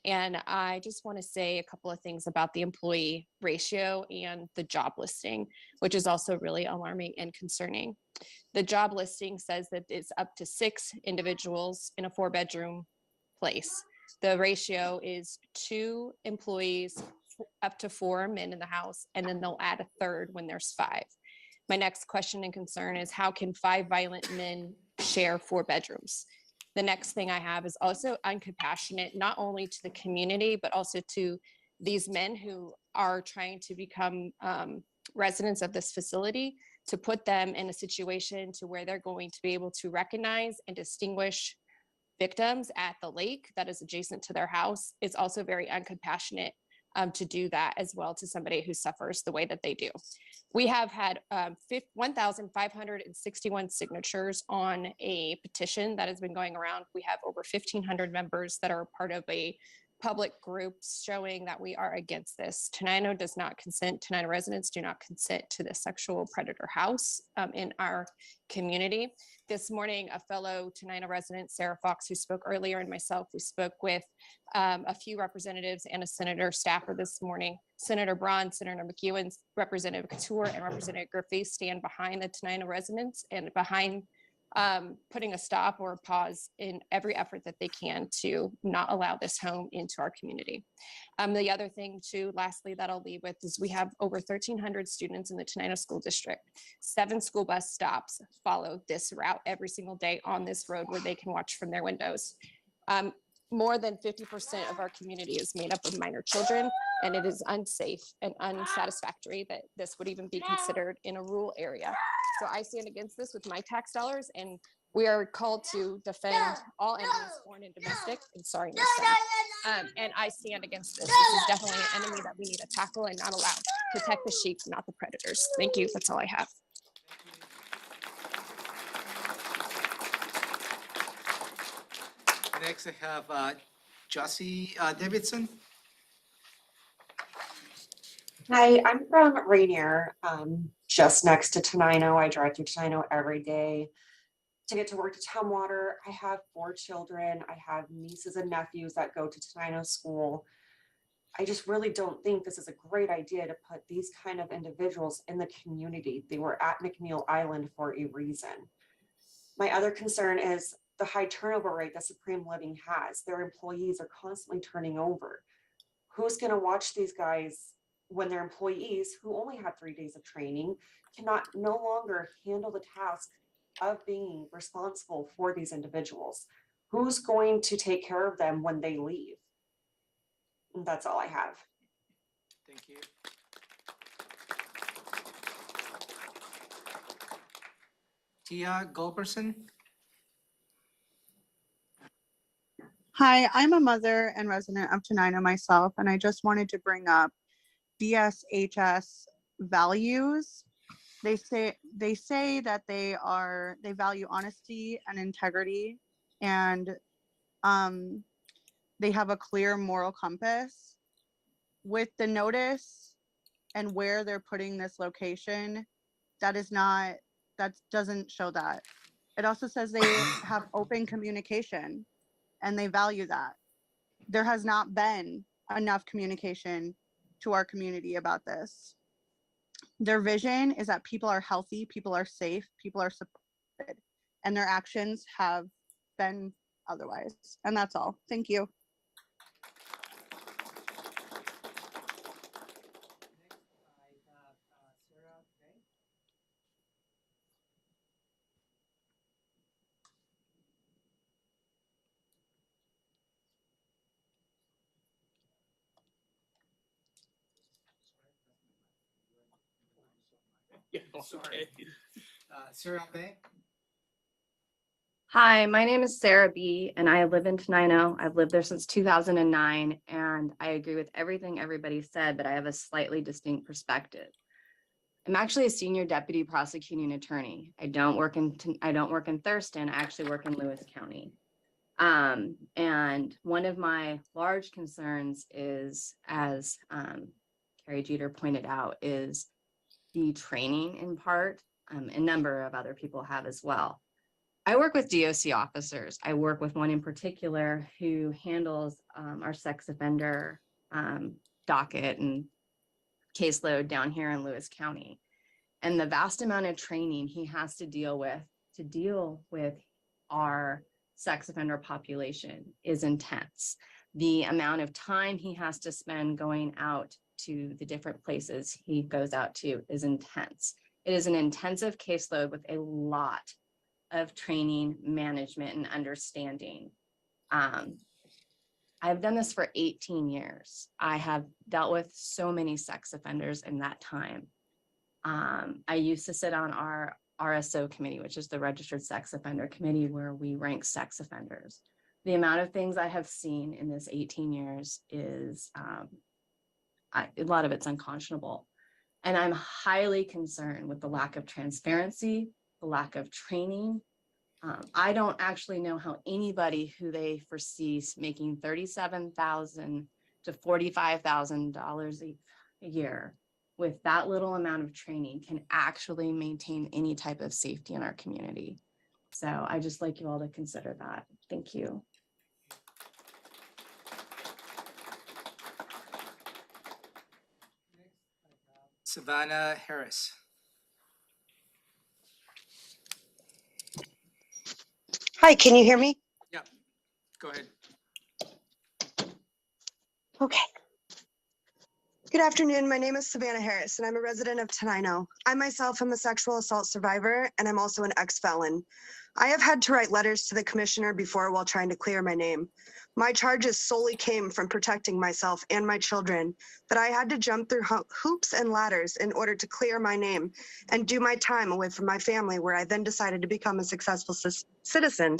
Speaker 20: And I just want to say a couple of things about the employee ratio and the job listing, which is also really alarming and concerning. The job listing says that it's up to 6 individuals in a 4-bedroom place. The ratio is 2 employees, up to 4 men in the house, and then they'll add a 3rd when there's 5. My next question and concern is, how can 5 violent men share 4 bedrooms? The next thing I have is also uncompassionate, not only to the community, but also to these men who are trying to become residents of this facility, to put them in a situation to where they're going to be able to recognize and distinguish victims at the lake that is adjacent to their house. It's also very uncompassionate to do that as well to somebody who suffers the way that they do. We have had 1,561 signatures on a petition that has been going around. We have over 1,500 members that are part of a public group showing that we are against this. Tenino does not consent, Tenino residents do not consent to the sexual predator house in our community. This morning, a fellow Tenino resident, Sarah Fox, who spoke earlier, and myself, we spoke with a few representatives and a senator staffer this morning. Senator Braun, Senator McEwen, Representative Couture, and Representative Griffey stand behind the Tenino residents and behind putting a stop or a pause in every effort that they can to not allow this home into our community. The other thing too, lastly, that I'll leave with is we have over 1,300 students in the Tenino School District. 7 school bus stops follow this route every single day on this road where they can watch from their windows. More than 50% of our community is made up of minor children, and it is unsafe and unsatisfactory that this would even be considered in a rural area. So I stand against this with my tax dollars, and we are called to defend all enemies, foreign and domestic. And sorry, my son. And I stand against this. This is definitely an enemy that we need to tackle and not allow. Protect the sheep, not the predators. Thank you. That's all I have.
Speaker 12: Next, I have Josie Davidson.
Speaker 21: Hi, I'm from Rainier, just next to Tenino. I drive through Tenino every day to get to work to Tumwater. I have 4 children. I have nieces and nephews that go to Tenino school. I just really don't think this is a great idea to put these kind of individuals in the community. They were at McNeil Island for a reason. My other concern is the high turnover rate that Supreme Living has. Their employees are constantly turning over. Who's going to watch these guys when their employees, who only had 3 days of training, cannot no longer handle the task of being responsible for these individuals? Who's going to take care of them when they leave? That's all I have.
Speaker 12: Thank you. Tia Gulberson.
Speaker 2: Hi, I'm a mother and resident of Tenino myself, and I just wanted to bring up DSHS values. They say that they value honesty and integrity, and they have a clear moral compass. With the notice and where they're putting this location, that doesn't show that. It also says they have open communication and they value that. There has not been enough communication to our community about this. Their vision is that people are healthy, people are safe, people are supported, and their actions have been otherwise. And that's all. Thank you.
Speaker 12: Sorry. Sarah Bay.
Speaker 22: Hi, my name is Sarah B. and I live in Tenino. I've lived there since 2009, and I agree with everything everybody said, but I have a slightly distinct perspective. I'm actually a senior deputy prosecuting attorney. I don't work in Thurston. I actually work in Lewis County. And one of my large concerns is, as Carrie Jeter pointed out, is the training in part. A number of other people have as well. I work with DOC officers. I work with one in particular who handles our sex offender docket and caseload down here in Lewis County. And the vast amount of training he has to deal with our sex offender population is intense. The amount of time he has to spend going out to the different places he goes out to is intense. It is an intensive caseload with a lot of training, management, and understanding. I've done this for 18 years. I have dealt with so many sex offenders in that time. I used to sit on our RSO committee, which is the Registered Sex Offender Committee, where we rank sex offenders. The amount of things I have seen in this 18 years is, a lot of it's unconscionable. And I'm highly concerned with the lack of transparency, the lack of training. I don't actually know how anybody who they foresee making $37,000 to $45,000 a year with that little amount of training can actually maintain any type of safety in our community. So I just like you all to consider that. Thank you.
Speaker 12: Savannah Harris.
Speaker 23: Hi, can you hear me?
Speaker 12: Yeah, go ahead.
Speaker 23: Okay. Good afternoon. My name is Savannah Harris, and I'm a resident of Tenino. I myself am a sexual assault survivor, and I'm also an ex-felon. I have had to write letters to the commissioner before while trying to clear my name. My charges solely came from protecting myself and my children, but I had to jump through hoops and ladders in order to clear my name and do my time away from my family, where I then decided to become a successful citizen.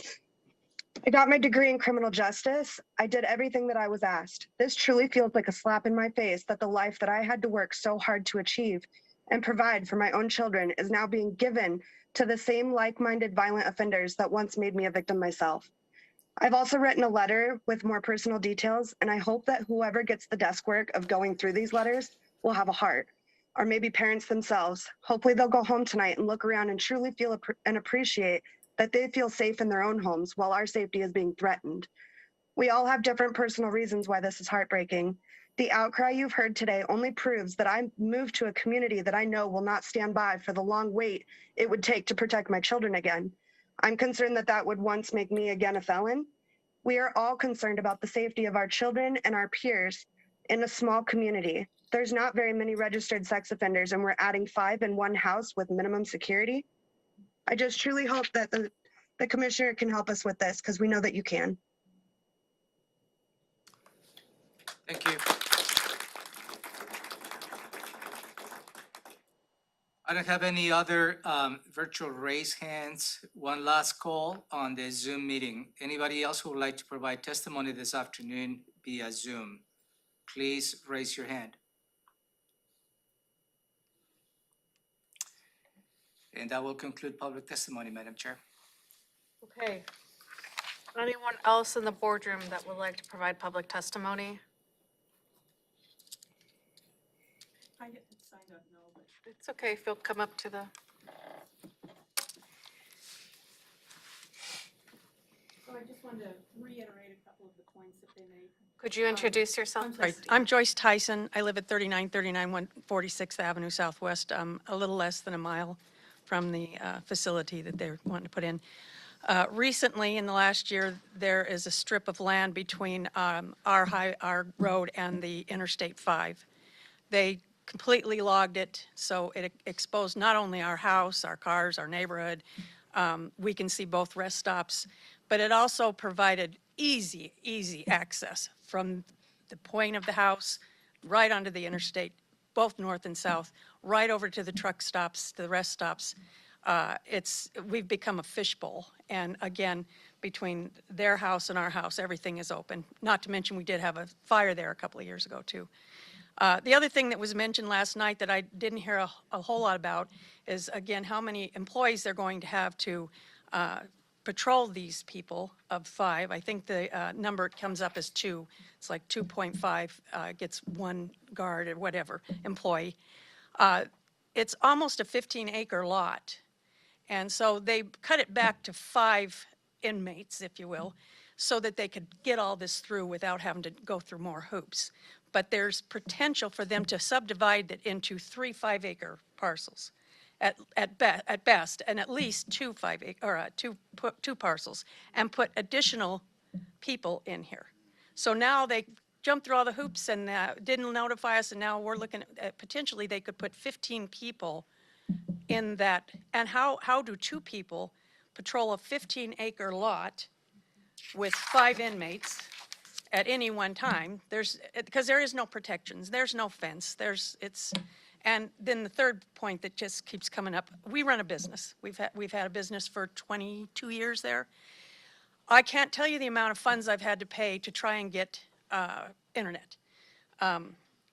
Speaker 23: I got my degree in criminal justice. I did everything that I was asked. This truly feels like a slap in my face that the life that I had to work so hard to achieve and provide for my own children is now being given to the same like-minded violent offenders that once made me a victim myself. I've also written a letter with more personal details, and I hope that whoever gets the desk work of going through these letters will have a heart, or maybe parents themselves. Hopefully they'll go home tonight and look around and truly feel and appreciate that they feel safe in their own homes while our safety is being threatened. We all have different personal reasons why this is heartbreaking. The outcry you've heard today only proves that I moved to a community that I know will not stand by for the long wait it would take to protect my children again. I'm concerned that that would once make me again a felon. We are all concerned about the safety of our children and our peers in a small community. There's not very many registered sex offenders, and we're adding 5 in one house with minimum security. I just truly hope that the commissioner can help us with this, because we know that you can.
Speaker 12: Thank you. I don't have any other virtual raise hands. One last call on the Zoom meeting. Anybody else who would like to provide testimony this afternoon via Zoom, please raise your hand. And that will conclude public testimony, Madam Chair.
Speaker 1: Okay. Anyone else in the boardroom that would like to provide public testimony?
Speaker 3: I get signed up, no, but.
Speaker 1: It's okay if you'll come up to the,
Speaker 3: So I just wanted to reiterate a couple of the points that they made.
Speaker 1: could you introduce yourself?
Speaker 3: Right, I'm Joyce Tyson. I live at 3939 146th Avenue Southwest, a little less than a mile from the facility that they're wanting to put in. Recently, in the last year, there is a strip of land between our road and the Interstate 5. They completely logged it, so it exposed not only our house, our cars, our neighborhood. We can see both rest stops, but it also provided easy access from the point of the house right onto the interstate, both north and south, right over to the truck stops, to the rest stops. We've become a fishbowl. And again, between their house and our house, everything is open. Not to mention, we did have a fire there a couple of years ago, too. The other thing that was mentioned last night that I didn't hear a whole lot about is, again, how many employees they're going to have to patrol these people of 5. I think the number comes up as 2. It's like 2.5 gets one guard or whatever employee. It's almost a 15-acre lot. And so they cut it back to 5 inmates, if you will, so that they could get all this through without having to go through more hoops. But there's potential for them to subdivide it into 3 5-acre parcels at best, and at least 2 two parcels, and put additional people in here. So now they jumped through all the hoops and didn't notify us, and now we're looking at potentially they could put 15 people in that. And how do 2 people patrol a 15-acre lot with 5 inmates at any one time? Because there is no protections, there's no fence, and then the third point that just keeps coming up, we run a business. We've had a business for 22 years there. I can't tell you the amount of funds I've had to pay to try and get internet.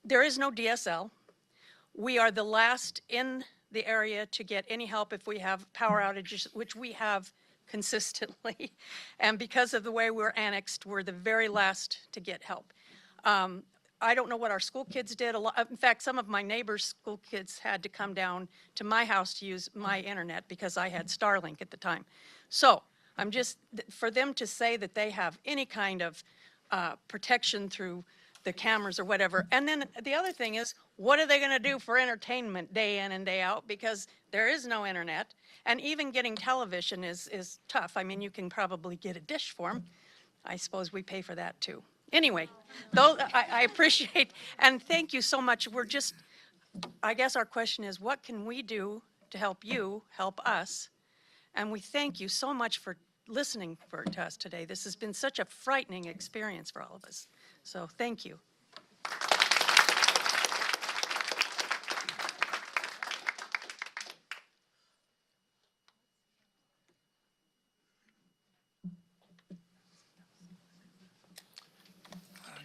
Speaker 3: There is no DSL. We are the last in the area to get any help if we have power outages, which we have consistently. And because of the way we're annexed, we're the very last to get help. I don't know what our school kids did. In fact, some of my neighbors' school kids had to come down to my house to use my internet because I had Starlink at the time. So I'm just, for them to say that they have any kind of protection through the cameras or whatever. And then the other thing is, what are they going to do for entertainment day in and day out? Because there is no internet. And even getting television is tough. I mean, you can probably get a dish for them. I suppose we pay for that too. Anyway, I appreciate, and thank you so much. I guess our question is, what can we do to help you help us? And we thank you so much for listening to us today. This has been such a frightening experience for all of us. So thank you.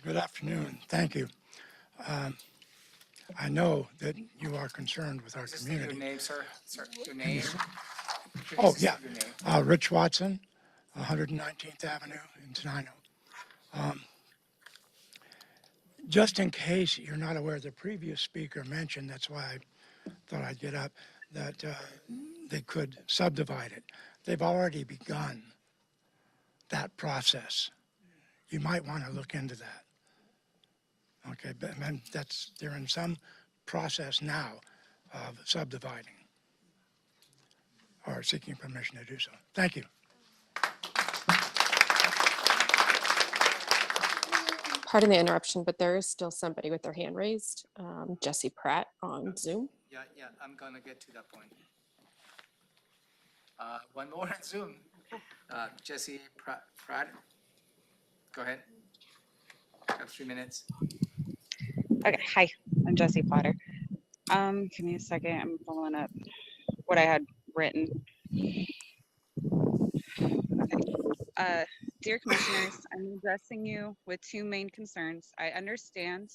Speaker 4: Good afternoon. Thank you. I know that you are concerned with our community.
Speaker 12: Your name, sir? Sir, your name?
Speaker 4: Oh, yeah.
Speaker 12: Your name.
Speaker 4: Rich Watson, 119th Avenue in Tenino. Just in case you're not aware, the previous speaker mentioned, that's why I thought I'd get up, that they could subdivide it. They've already begun that process. You might want to look into that. Okay, but they're in some process now of subdividing or seeking permission to do so. Thank you.
Speaker 20: Pardon the interruption, but there is still somebody with their hand raised. Jesse Pratt on Zoom.
Speaker 12: Yeah, I'm gonna get to that point. One more on Zoom. Jesse Pratt. Go ahead. You have 3 minutes.
Speaker 5: Okay, hi, I'm Jesse Potter. Give me a second. I'm pulling up what I had written. Uh, Dear Commissioners, I'm addressing you with two main concerns. I understand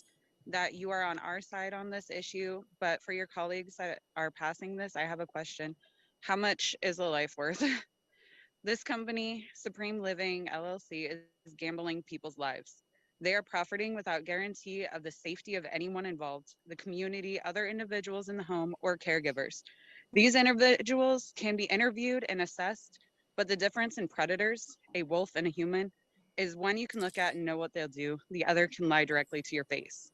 Speaker 5: that you are on our side on this issue, but for your colleagues that are passing this, I have a question. How much is a life worth? This company, Supreme Living LLC, is gambling people's lives. They are profiting without guarantee of the safety of anyone involved, the community, other individuals in the home, or caregivers. These individuals can be interviewed and assessed, but the difference in predators, a wolf and a human, is one you can look at and know what they'll do. The other can lie directly to your face.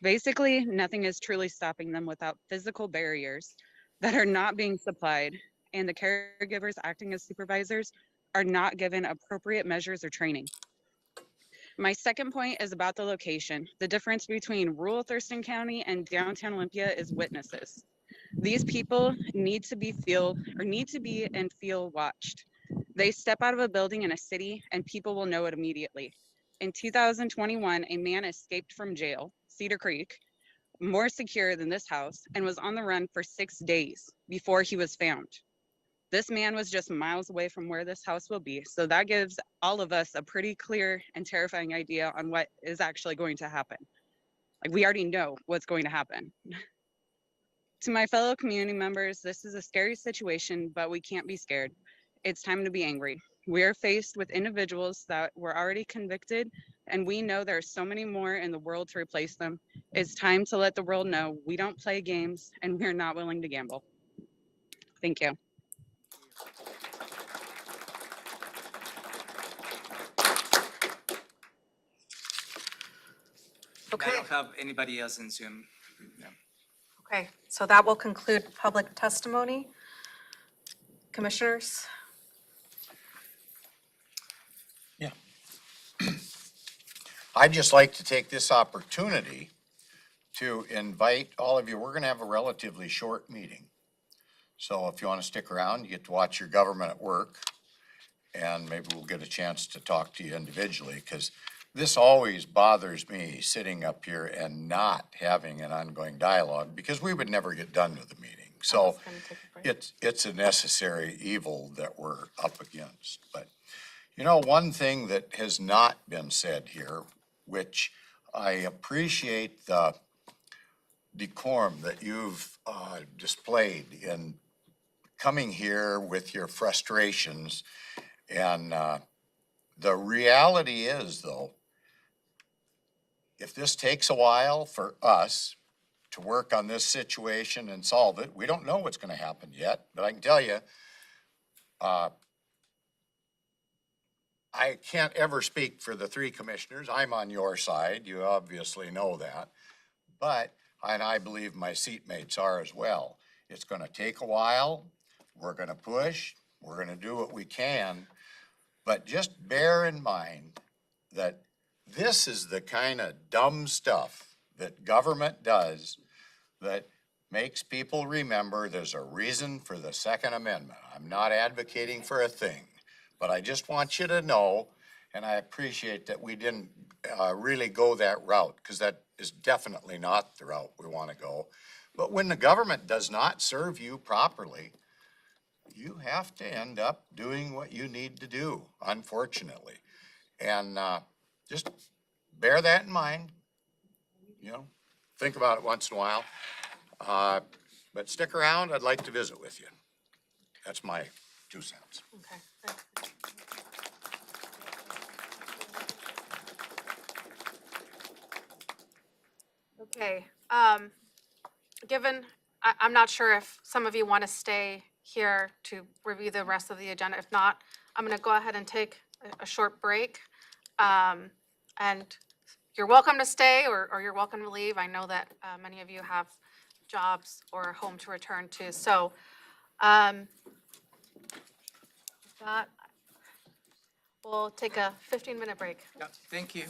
Speaker 5: Basically, nothing is truly stopping them without physical barriers that are not being supplied, and the caregivers acting as supervisors are not given appropriate measures or training. My second point is about the location. The difference between rural Thurston County and downtown Olympia is witnesses. These people need to be and feel watched. They step out of a building in a city and people will know it immediately. In 2021, a man escaped from jail, Cedar Creek, more secure than this house, and was on the run for 6 days before he was found. This man was just miles away from where this house will be, so that gives all of us a pretty clear and terrifying idea on what is actually going to happen. Like, we already know what's going to happen. To my fellow community members, this is a scary situation, but we can't be scared. It's time to be angry. We are faced with individuals that were already convicted, and we know there are so many more in the world to replace them. It's time to let the world know we don't play games and we're not willing to gamble. Thank you.
Speaker 12: I don't have anybody else in Zoom. No.
Speaker 1: Okay, so that will conclude public testimony. Commissioners?
Speaker 8: I'd just like to take this opportunity to invite all of you. We're going to have a relatively short meeting. So if you want to stick around, you get to watch your government at work, and maybe we'll get a chance to talk to you individually, because this always bothers me, sitting up here and not having an ongoing dialogue, because we would never get done with the meeting. So it's a necessary evil that we're up against. But you know, one thing that has not been said here, which I appreciate the decorum that you've displayed in coming here with your frustrations. And the reality is, though, if this takes a while for us to work on this situation and solve it, we don't know what's going to happen yet, but I can tell you, I can't ever speak for the three commissioners. I'm on your side. You obviously know that. But, and I believe my seatmates are as well. It's going to take a while. We're going to push. We're going to do what we can. But just bear in mind that this is the kind of dumb stuff that government does that makes people remember there's a reason for the Second Amendment. I'm not advocating for a thing, but I just want you to know, and I appreciate that we didn't really go that route, because that is definitely not the route we want to go. But when the government does not serve you properly, you have to end up doing what you need to do, unfortunately. And just bear that in mind, you know, think about it once in a while. But stick around, I'd like to visit with you. That's my 2 cents.
Speaker 1: Okay. Okay, given, I'm not sure if some of you want to stay here to review the rest of the agenda. If not, I'm going to go ahead and take a short break. And you're welcome to stay or you're welcome to leave. I know that many of you have jobs or a home to return to. So with that, we'll take a 15-minute break.
Speaker 12: Yep, thank you.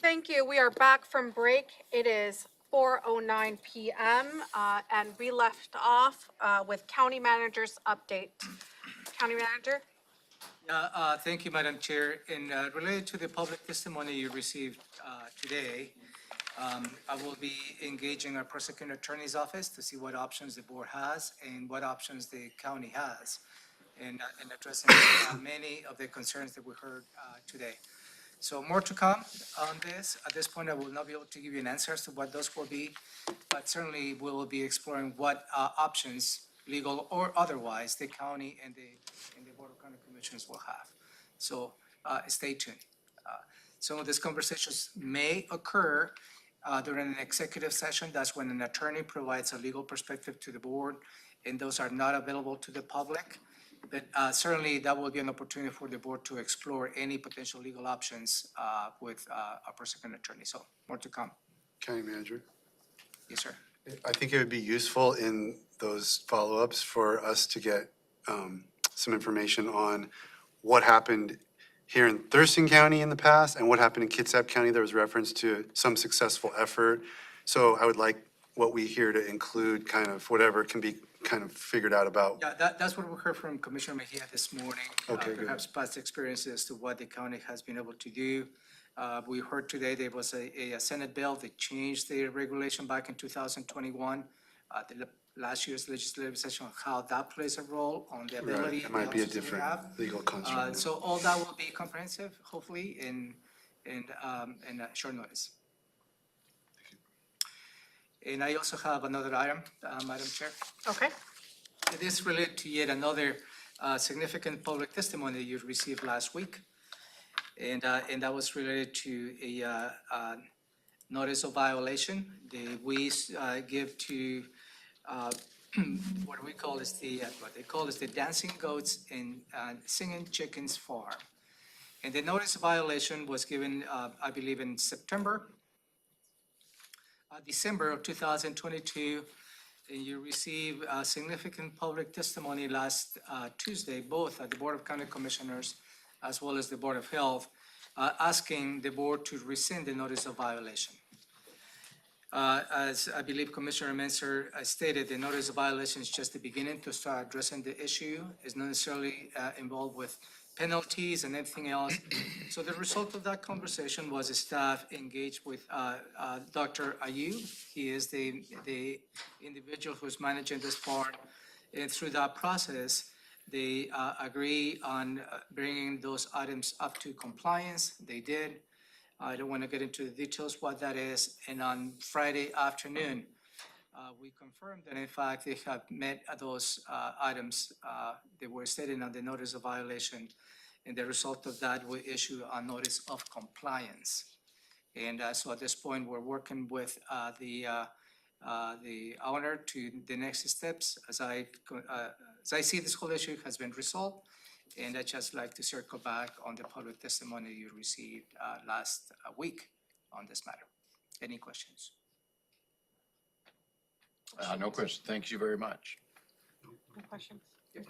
Speaker 1: Thank you. We are back from break. It is 4:09 PM, and we left off with county manager's update. County manager?
Speaker 12: Yeah, thank you, Madam Chair. And related to the public testimony you received today, I will be engaging our prosecuting attorney's office to see what options the board has and what options the county has in addressing many of the concerns that we heard today. So more to come on this. At this point, I will not be able to give you an answer as to what those will be, but certainly we will be exploring what options, legal or otherwise, the county and the Board of County Commissioners will have. So stay tuned. Some of these conversations may occur during an executive session. That's when an attorney provides a legal perspective to the board, and those are not available to the public. But certainly that will be an opportunity for the board to explore any potential legal options with a prosecuting attorney. So more to come.
Speaker 9: County Manager,
Speaker 12: Yes, sir.
Speaker 9: I think it would be useful in those follow-ups for us to get some information on what happened here in Thurston County in the past and what happened in Kitsap County. There was reference to some successful effort. So I would like what we hear to include kind of whatever can be kind of figured out about.
Speaker 12: Yeah, that's what we heard from Commissioner Mejia this morning.
Speaker 9: Okay, good.
Speaker 12: Perhaps past experiences to what the county has been able to do. We heard today there was a Senate bill that changed the regulation back in 2021. The last year's legislative session, how that plays a role on the ability.
Speaker 9: Right, it might be a
Speaker 12: and the options that we
Speaker 9: different
Speaker 12: have.
Speaker 9: legal construct.
Speaker 12: So all that will be comprehensive, hopefully, in short notice. And I also have another item, Madam Chair.
Speaker 1: Okay.
Speaker 12: It is related to yet another significant public testimony that you received last week. And that was related to a notice of violation that we give to what we call is what they call is the Dancing Goats and Singing Chickens Farm. And the notice of violation was given, I believe, in December of 2022, and you received significant public testimony last Tuesday, both at the Board of County Commissioners as well as the Board of Health, asking the board to rescind the notice of violation. As I believe Commissioner Menser stated, the notice of violation is just the beginning to start addressing the issue. It's not necessarily involved with penalties and everything else. So the result of that conversation was the staff engaged with Dr. Ayub. He is the individual who's managing this farm. And through that process, they agree on bringing those items up to compliance. They did. I don't want to get into the details what that is. And on Friday afternoon, we confirmed that in fact they have met those items that were stated on the notice of violation. And the result of that, we issue a notice of compliance. And so at this point, we're working with the owner to the next steps as I see this whole issue has been resolved. And I'd just like to circle back on the public testimony you received last week on this matter. Any questions?
Speaker 8: No question. Thank you very much.
Speaker 1: No questions?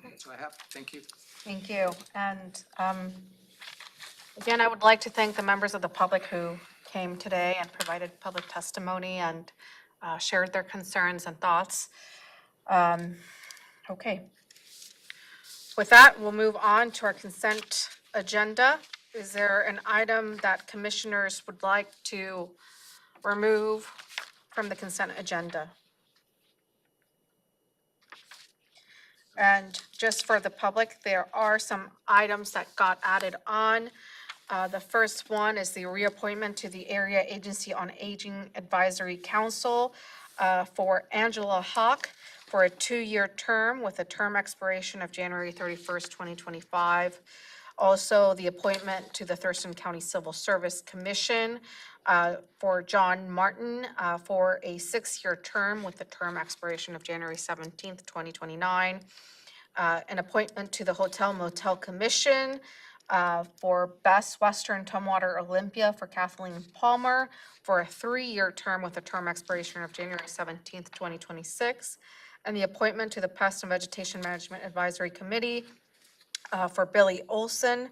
Speaker 12: That's what I have. Thank you.
Speaker 1: Thank you. And again, I would like to thank the members of the public who came today and provided public testimony and shared their concerns and thoughts. Okay. With that, we'll move on to our consent agenda. Is there an item that commissioners would like to remove from the consent agenda? And just for the public, there are some items that got added on. The first one is the reappointment to the Area Agency on Aging Advisory Council for Angela Hawk for a 2-year term with a term expiration of January 31st, 2025. Also, the appointment to the Thurston County Civil Service Commission for John Martin for a 6-year term with a term expiration of January 17th, 2029. An appointment to the Hotel Motel Commission for Best Western Tumwater Olympia for Kathleen Palmer for a 3-year term with a term expiration of January 17th, 2026. And the appointment to the Pest and Vegetation Management Advisory Committee for Billy Olson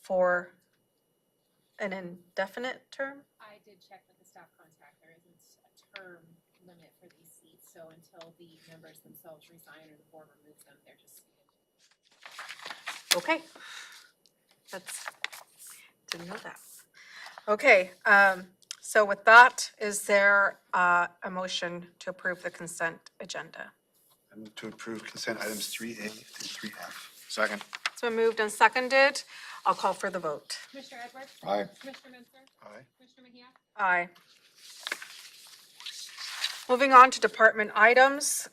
Speaker 1: for an indefinite term?
Speaker 6: I did check with the staff contact. There isn't a term limit for these seats, so until the members themselves resign or the board removes them, they're just seated.
Speaker 1: Okay. That's, didn't know that. Okay, so with that, is there a motion to approve the consent agenda?
Speaker 9: I move to approve consent items 3A through 3F.
Speaker 8: Second.
Speaker 1: It's been moved and seconded. I'll call for the vote.
Speaker 6: Commissioner Edwards?
Speaker 8: Aye.
Speaker 6: Commissioner Menzer?
Speaker 9: Aye.
Speaker 6: Commissioner Mejia?
Speaker 1: Aye. Moving on to department items,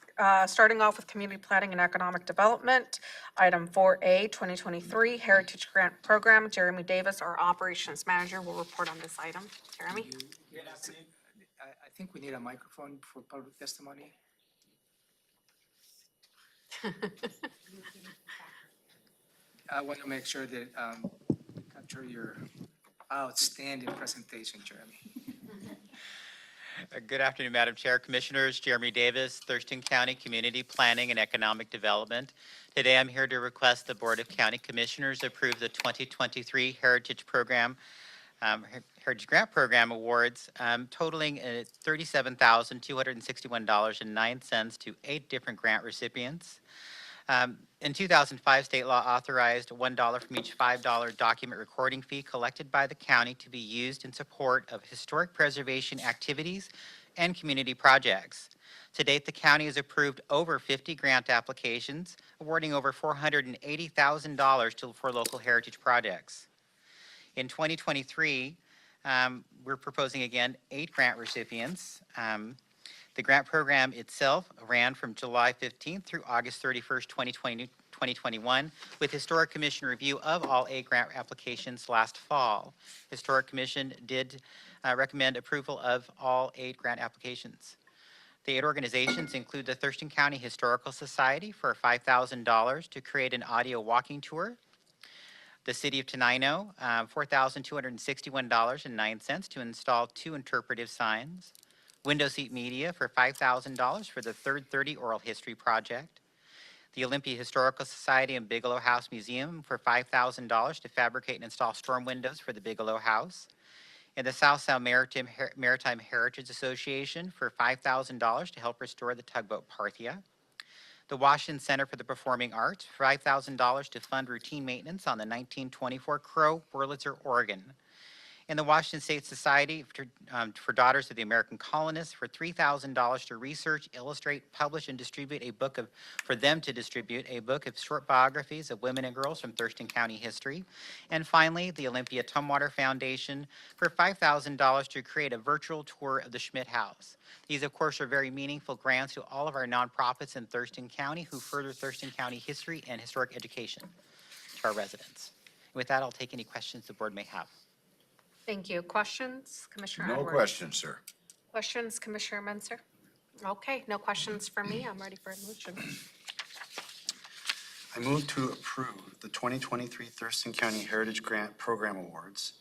Speaker 1: starting off with community planning and economic development. Item 4A, 2023 Heritage Grant Program. Jeremy Davis, our operations manager, will report on this item. Jeremy?
Speaker 12: I think we need a microphone for public testimony. I want to make sure that we capture your outstanding presentation, Jeremy.
Speaker 10: Good afternoon, Madam Chair, Commissioners. Jeremy Davis, Thurston County Community Planning and Economic Development. Today, I'm here to request the Board of County Commissioners approve the 2023 Heritage Program, Heritage Grant Program awards, totaling $37,261.09 to 8 different grant recipients. In 2005, state law authorized $1 from each $5 document recording fee collected by the county to be used in support of historic preservation activities and community projects. To date, the county has approved over 50 grant applications, awarding over $480,000 for local heritage projects. In 2023, we're proposing again 8 grant recipients. The grant program itself ran from July 15th through August 31st, 2021, with Historic Commission review of all 8 grant applications last fall. Historic Commission did recommend approval of all 8 grant applications. The 8 organizations include the Thurston County Historical Society for $5,000 to create an audio walking tour. The City of Tenino, $4,261.09 to install 2 interpretive signs. Window Seat Media for $5,000 for the Third 30 Oral History Project. The Olympia Historical Society and Bigelow House Museum for $5,000 to fabricate and install storm windows for the Bigelow House. And the South Sound Maritime Heritage Association for $5,000 to help restore the tugboat Parthia. The Washington Center for the Performing Arts, $5,000 to fund routine maintenance on the 1924 Crow, Wurlitzer, Oregon. And the Washington State Society for Daughters of the American Colonists for $3,000 to research, illustrate, publish, and distribute a book of, for them to distribute a book of short biographies of women and girls from Thurston County history. And finally, the Olympia Tumwater Foundation for $5,000 to create a virtual tour of the Schmidt House. These, of course, are very meaningful grants to all of our nonprofits in Thurston County who further Thurston County history and historic education to our residents. With that, I'll take any questions the board may have.
Speaker 1: Thank you. Questions, Commissioner
Speaker 8: No
Speaker 1: Edwards?
Speaker 8: questions, sir.
Speaker 1: Questions, Commissioner Menzer? Okay, no questions for me. I'm ready for a motion.
Speaker 9: I move to approve the 2023 Thurston County Heritage Grant Program Awards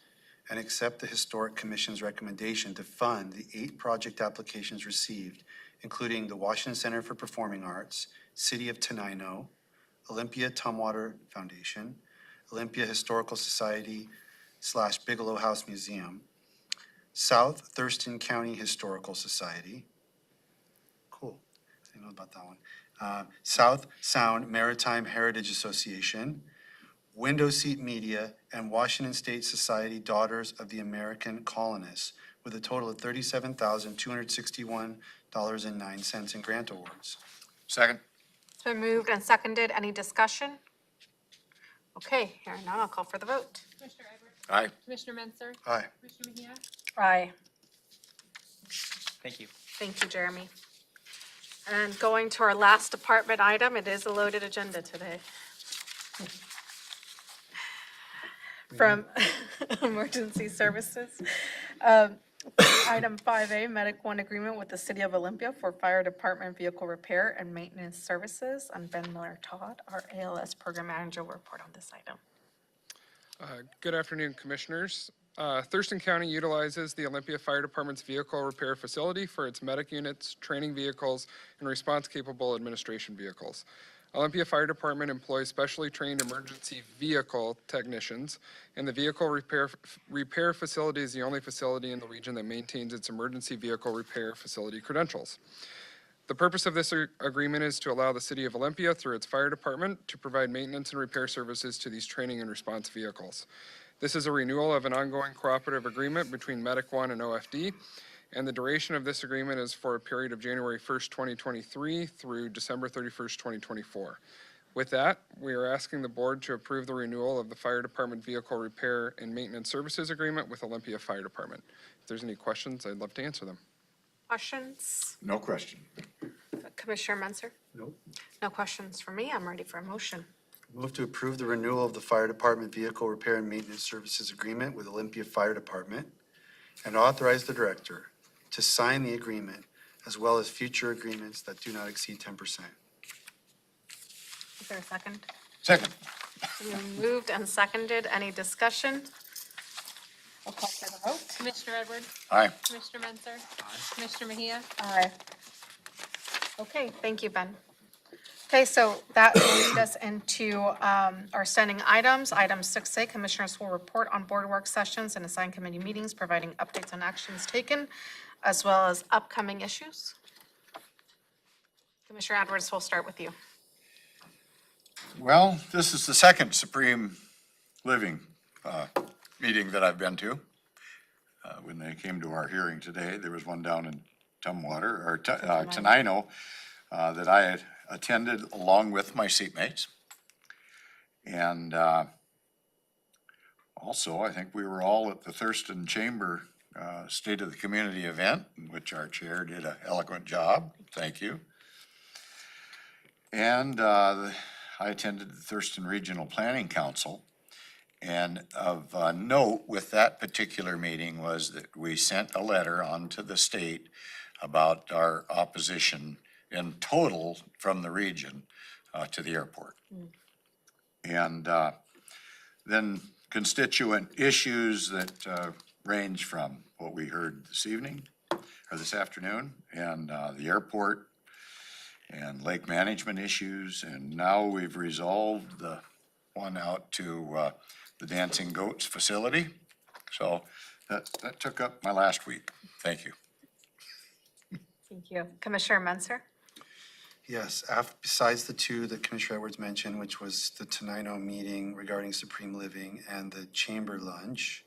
Speaker 9: and accept the Historic Commission's recommendation to fund the 8 project applications received, including the Washington Center for Performing Arts, City of Tenino, Olympia Tumwater Foundation, Olympia Historical Society / Bigelow House Museum, South Thurston County Historical Society. Cool, I didn't know about that one. South Sound Maritime Heritage Association, Window Seat Media, and Washington State Society Daughters of the American Colonists, with a total of $37,261.09 in grant awards.
Speaker 8: Second.
Speaker 1: It's been moved and seconded. Any discussion? Okay, hearing none, I'll call for the vote.
Speaker 6: Commissioner Edwards?
Speaker 8: Aye.
Speaker 6: Commissioner Menzer?
Speaker 9: Aye.
Speaker 6: Commissioner Mejia?
Speaker 1: Aye.
Speaker 10: Thank you.
Speaker 1: Thank you, Jeremy. And going to our last department item, it is a loaded agenda today. From Emergency Services. Item 5A, Medic One Agreement with the City of Olympia for Fire Department Vehicle Repair and Maintenance Services. And Ben Miller-Todd, our ALS Program Manager, will report on this item.
Speaker 11: Good afternoon, Commissioners. Thurston County utilizes the Olympia Fire Department's vehicle repair facility for its medic units, training vehicles, and response-capable administration vehicles. Olympia Fire Department employs specially trained emergency vehicle technicians, and the vehicle repair facility is the only facility in the region that maintains its emergency vehicle repair facility credentials. The purpose of this agreement is to allow the City of Olympia, through its fire department, to provide maintenance and repair services to these training and response vehicles. This is a renewal of an ongoing cooperative agreement between Medic One and OFD, and the duration of this agreement is for a period of January 1st, 2023 through December 31st, 2024. With that, we are asking the board to approve the renewal of the Fire Department Vehicle Repair and Maintenance Services Agreement with Olympia Fire Department. If there's any questions, I'd love to answer them.
Speaker 1: Questions?
Speaker 8: No question.
Speaker 1: Commissioner Menzer?
Speaker 9: Nope.
Speaker 1: No questions for me. I'm ready for a motion.
Speaker 9: Move to approve the renewal of the Fire Department Vehicle Repair and Maintenance Services Agreement with Olympia Fire Department and authorize the director to sign the agreement as well as future agreements that do not exceed 10%.
Speaker 1: Is there a second?
Speaker 8: Second.
Speaker 1: Moved and seconded. Any discussion? I'll call for the vote.
Speaker 6: Commissioner Edwards?
Speaker 8: Aye.
Speaker 6: Commissioner Menzer? Aye. Commissioner Mejia?
Speaker 1: Aye. Okay, thank you, Ben. Okay, so that will lead us into our standing items. Item 6A, commissioners will report on board work sessions and assigned committee meetings, providing updates on actions taken, as well as upcoming issues. Commissioner Edwards, we'll start with you.
Speaker 8: Well, this is the second Supreme Living meeting that I've been to. When they came to our hearing today, there was one down in Tenino that I had attended along with my seatmates. And also, I think we were all at the Thurston Chamber State of the Community event, in which our chair did an eloquent job. Thank you. And I attended the Thurston Regional Planning Council. And of note with that particular meeting was that we sent a letter on to the state about our opposition in total from the region to the airport. And then constituent issues that range from what we heard this evening or this afternoon, and the airport and lake management issues. And now we've resolved the one out to the Dancing Goats facility. So that took up my last week. Thank you.
Speaker 1: Thank you. Commissioner Menzer?
Speaker 9: Yes, besides the two that Commissioner Edwards mentioned, which was the Tenino meeting regarding Supreme Living and the chamber lunch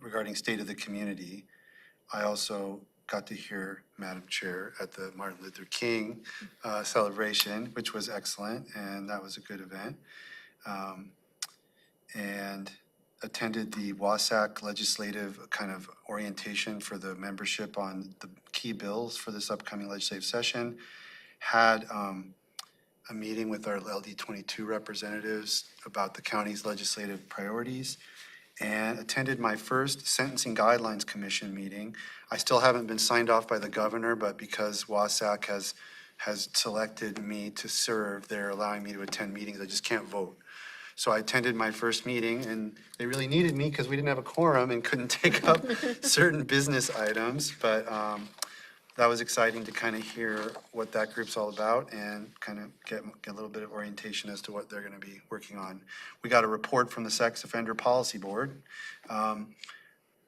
Speaker 9: regarding state of the community, I also got to hear Madam Chair at the Martin Luther King celebration, which was excellent, and that was a good event. And attended the WASAC legislative kind of orientation for the membership on the key bills for this upcoming legislative session. Had a meeting with our LD22 representatives about the county's legislative priorities, and attended my first Sentencing Guidelines Commission meeting. I still haven't been signed off by the governor, but because WASAC has selected me to serve, they're allowing me to attend meetings. I just can't vote. So I attended my first meeting, and they really needed me because we didn't have a quorum and couldn't take up certain business items. But that was exciting to kind of hear what that group's all about and kind of get a little bit of orientation as to what they're going to be working on. We got a report from the Sex Offender Policy Board.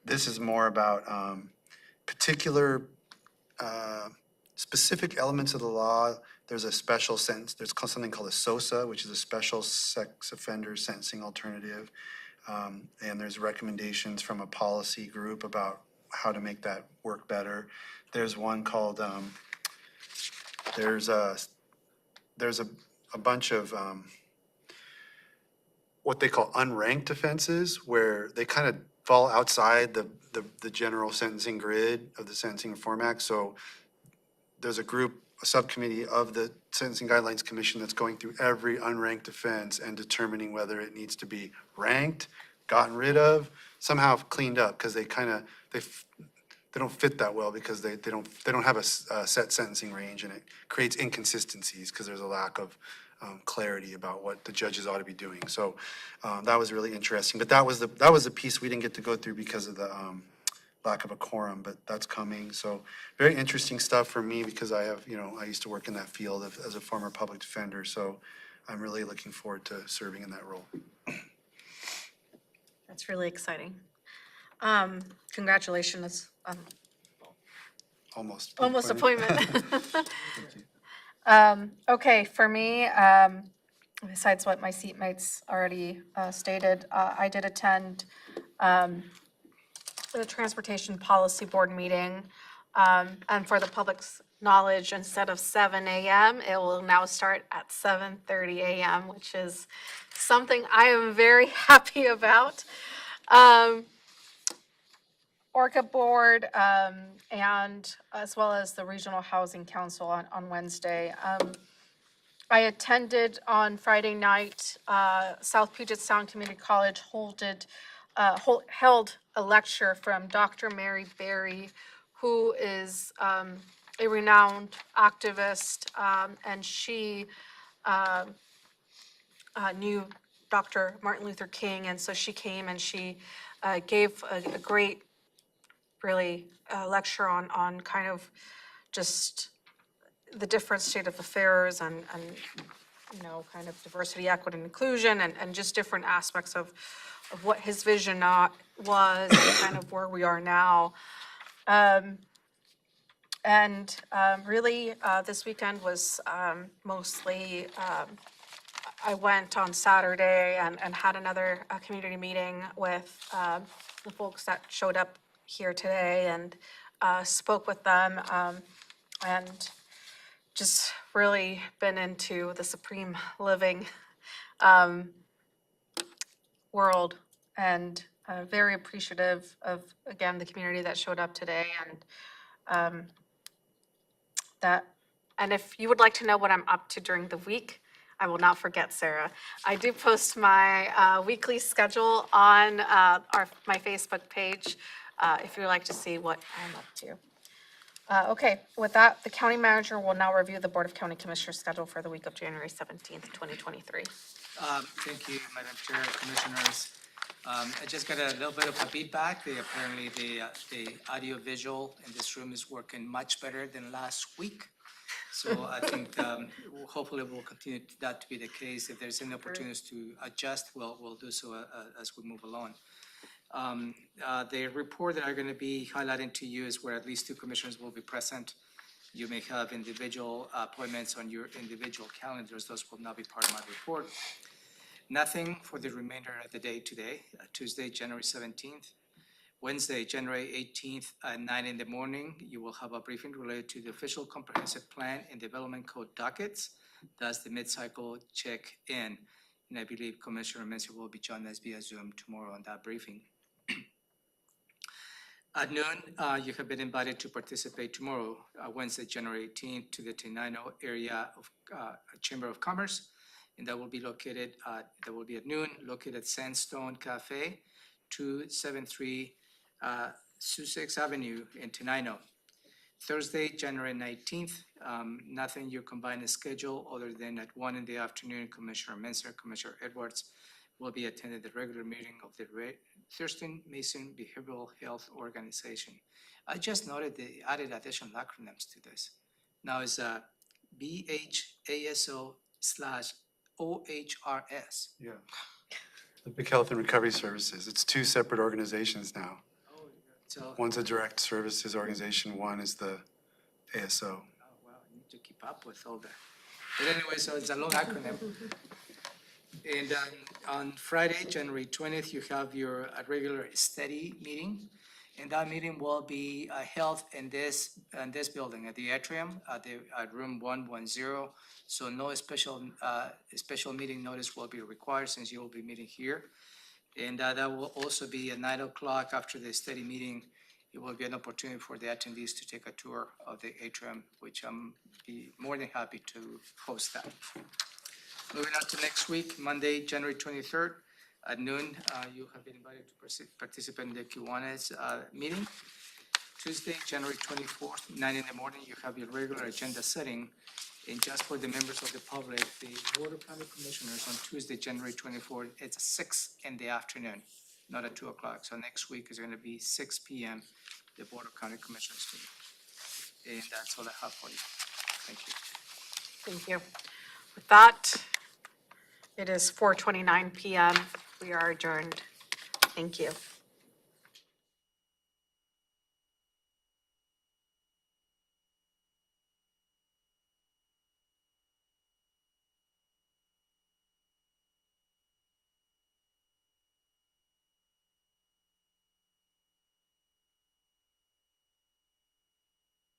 Speaker 9: This is more about particular specific elements of the law. There's a special sentence, there's something called a SOSA, which is a special sex offender sentencing alternative. And there's recommendations from a policy group about how to make that work better. There's one called, there's a bunch of what they call unranked offenses, where they kind of fall outside the general sentencing grid of the Sentencing Reform Act. So there's a group, a subcommittee of the Sentencing Guidelines Commission that's going through every unranked offense and determining whether it needs to be ranked, gotten rid of, somehow cleaned up, because they kind of, they don't fit that well because they don't have a set sentencing range, and it creates inconsistencies because there's a lack of clarity about what the judges ought to be doing. So that was really interesting. But that was the piece we didn't get to go through because of the lack of a quorum, but that's coming. So very interesting stuff for me because I have, I used to work in that field as a former public defender. So I'm really looking forward to serving in that role.
Speaker 1: That's really exciting. Congratulations on
Speaker 9: Almost.
Speaker 1: appointment. Okay, for me, besides what my seatmates already stated, I did attend the Transportation Policy Board meeting. And for the public's knowledge, instead of 7 a.m., it will now start at 7:30 a.m., which is something I am very happy about. Orca Board, and as well as the Regional Housing Council on Wednesday. I attended on Friday night, South Puget Sound Community College held a lecture from Dr. Mary Berry, who is a renowned activist, and she knew Dr. Martin Luther King, and so she came and she gave a great, really, lecture on kind of just the different state of affairs and kind of diversity, equity, and inclusion, and just different aspects of what his vision was and kind of where we are now. Really, this weekend was mostly, I went on Saturday and had another community meeting with the folks that showed up here today and spoke with them, and just really been into the supreme living world, and very appreciative of, again, the community that showed up today, and and if you would like to know what I'm up to during the week, I will not forget, Sarah. I do post my weekly schedule on my Facebook page if you'd like to see what I'm up to. Okay, with that, the county manager will now review the Board of County Commissioners schedule for the week of January 17th, 2023.
Speaker 12: Thank you, Madam Chair, Commissioners. I just got a little bit of a feedback. Apparently the audio visual in this room is working much better than last week. So I think hopefully we'll continue that to be the case. If there's any opportunities to adjust, we'll do so as we move along. The report that I'm going to be highlighting to you is where at least 2 commissioners will be present. You may have individual appointments on your individual calendars. Those will not be part of my report. Nothing for the remainder of the day today, Tuesday, January 17th. Wednesday, January 18th at 9 in the morning, you will have a briefing related to the official comprehensive plan and development code dockets. That's the mid-cycle check-in. And I believe Commissioner Mency will be joining us via Zoom tomorrow on that briefing. At noon, you have been invited to participate tomorrow, Wednesday, January 18th, to the Tenino area of Chamber of Commerce. And that will be at noon, located at Sandstone Cafe, 273 Sussex Avenue in Tenino. Thursday, January 19th, nothing your combined schedule other than at 1 in the afternoon, Commissioner Menser, Commissioner Edwards will be attending the regular meeting of the Thurston Mason Behavioral Health Organization. I just noted they added additional acronyms to this. Now it's BHASO/OHRS.
Speaker 9: Yeah. Olympic Health and Recovery Services. It's 2 separate organizations now.
Speaker 12: So,
Speaker 9: One's a direct services organization, one is the ASO.
Speaker 12: oh, wow, I need to keep up with all that. But anyway, so it's a long acronym. And on Friday, January 20th, you have your regular study meeting. And that meeting will be held in this building at the atrium, at room 110. So no special meeting notice will be required since you will be meeting here. And that will also be at 9 o'clock after the study meeting. It will be an opportunity for the attendees to take a tour of the atrium, which I'm be more than happy to host that. Moving on to next week, Monday, January 23rd at noon, you have been invited to participate in the Kiwanis meeting. Tuesday, January 24th, 9 in the morning, you have your regular agenda setting. And just for the members of the public, the Board of County Commissioners on Tuesday, January 24th, it's 6 in the afternoon. not at 2 o'clock. So next week is gonna be 6 PM, the Board of County Commissioners meeting. And that's all I have for you. Thank you.
Speaker 1: Thank you. With that, it is 4:29 PM. We are adjourned. Thank you.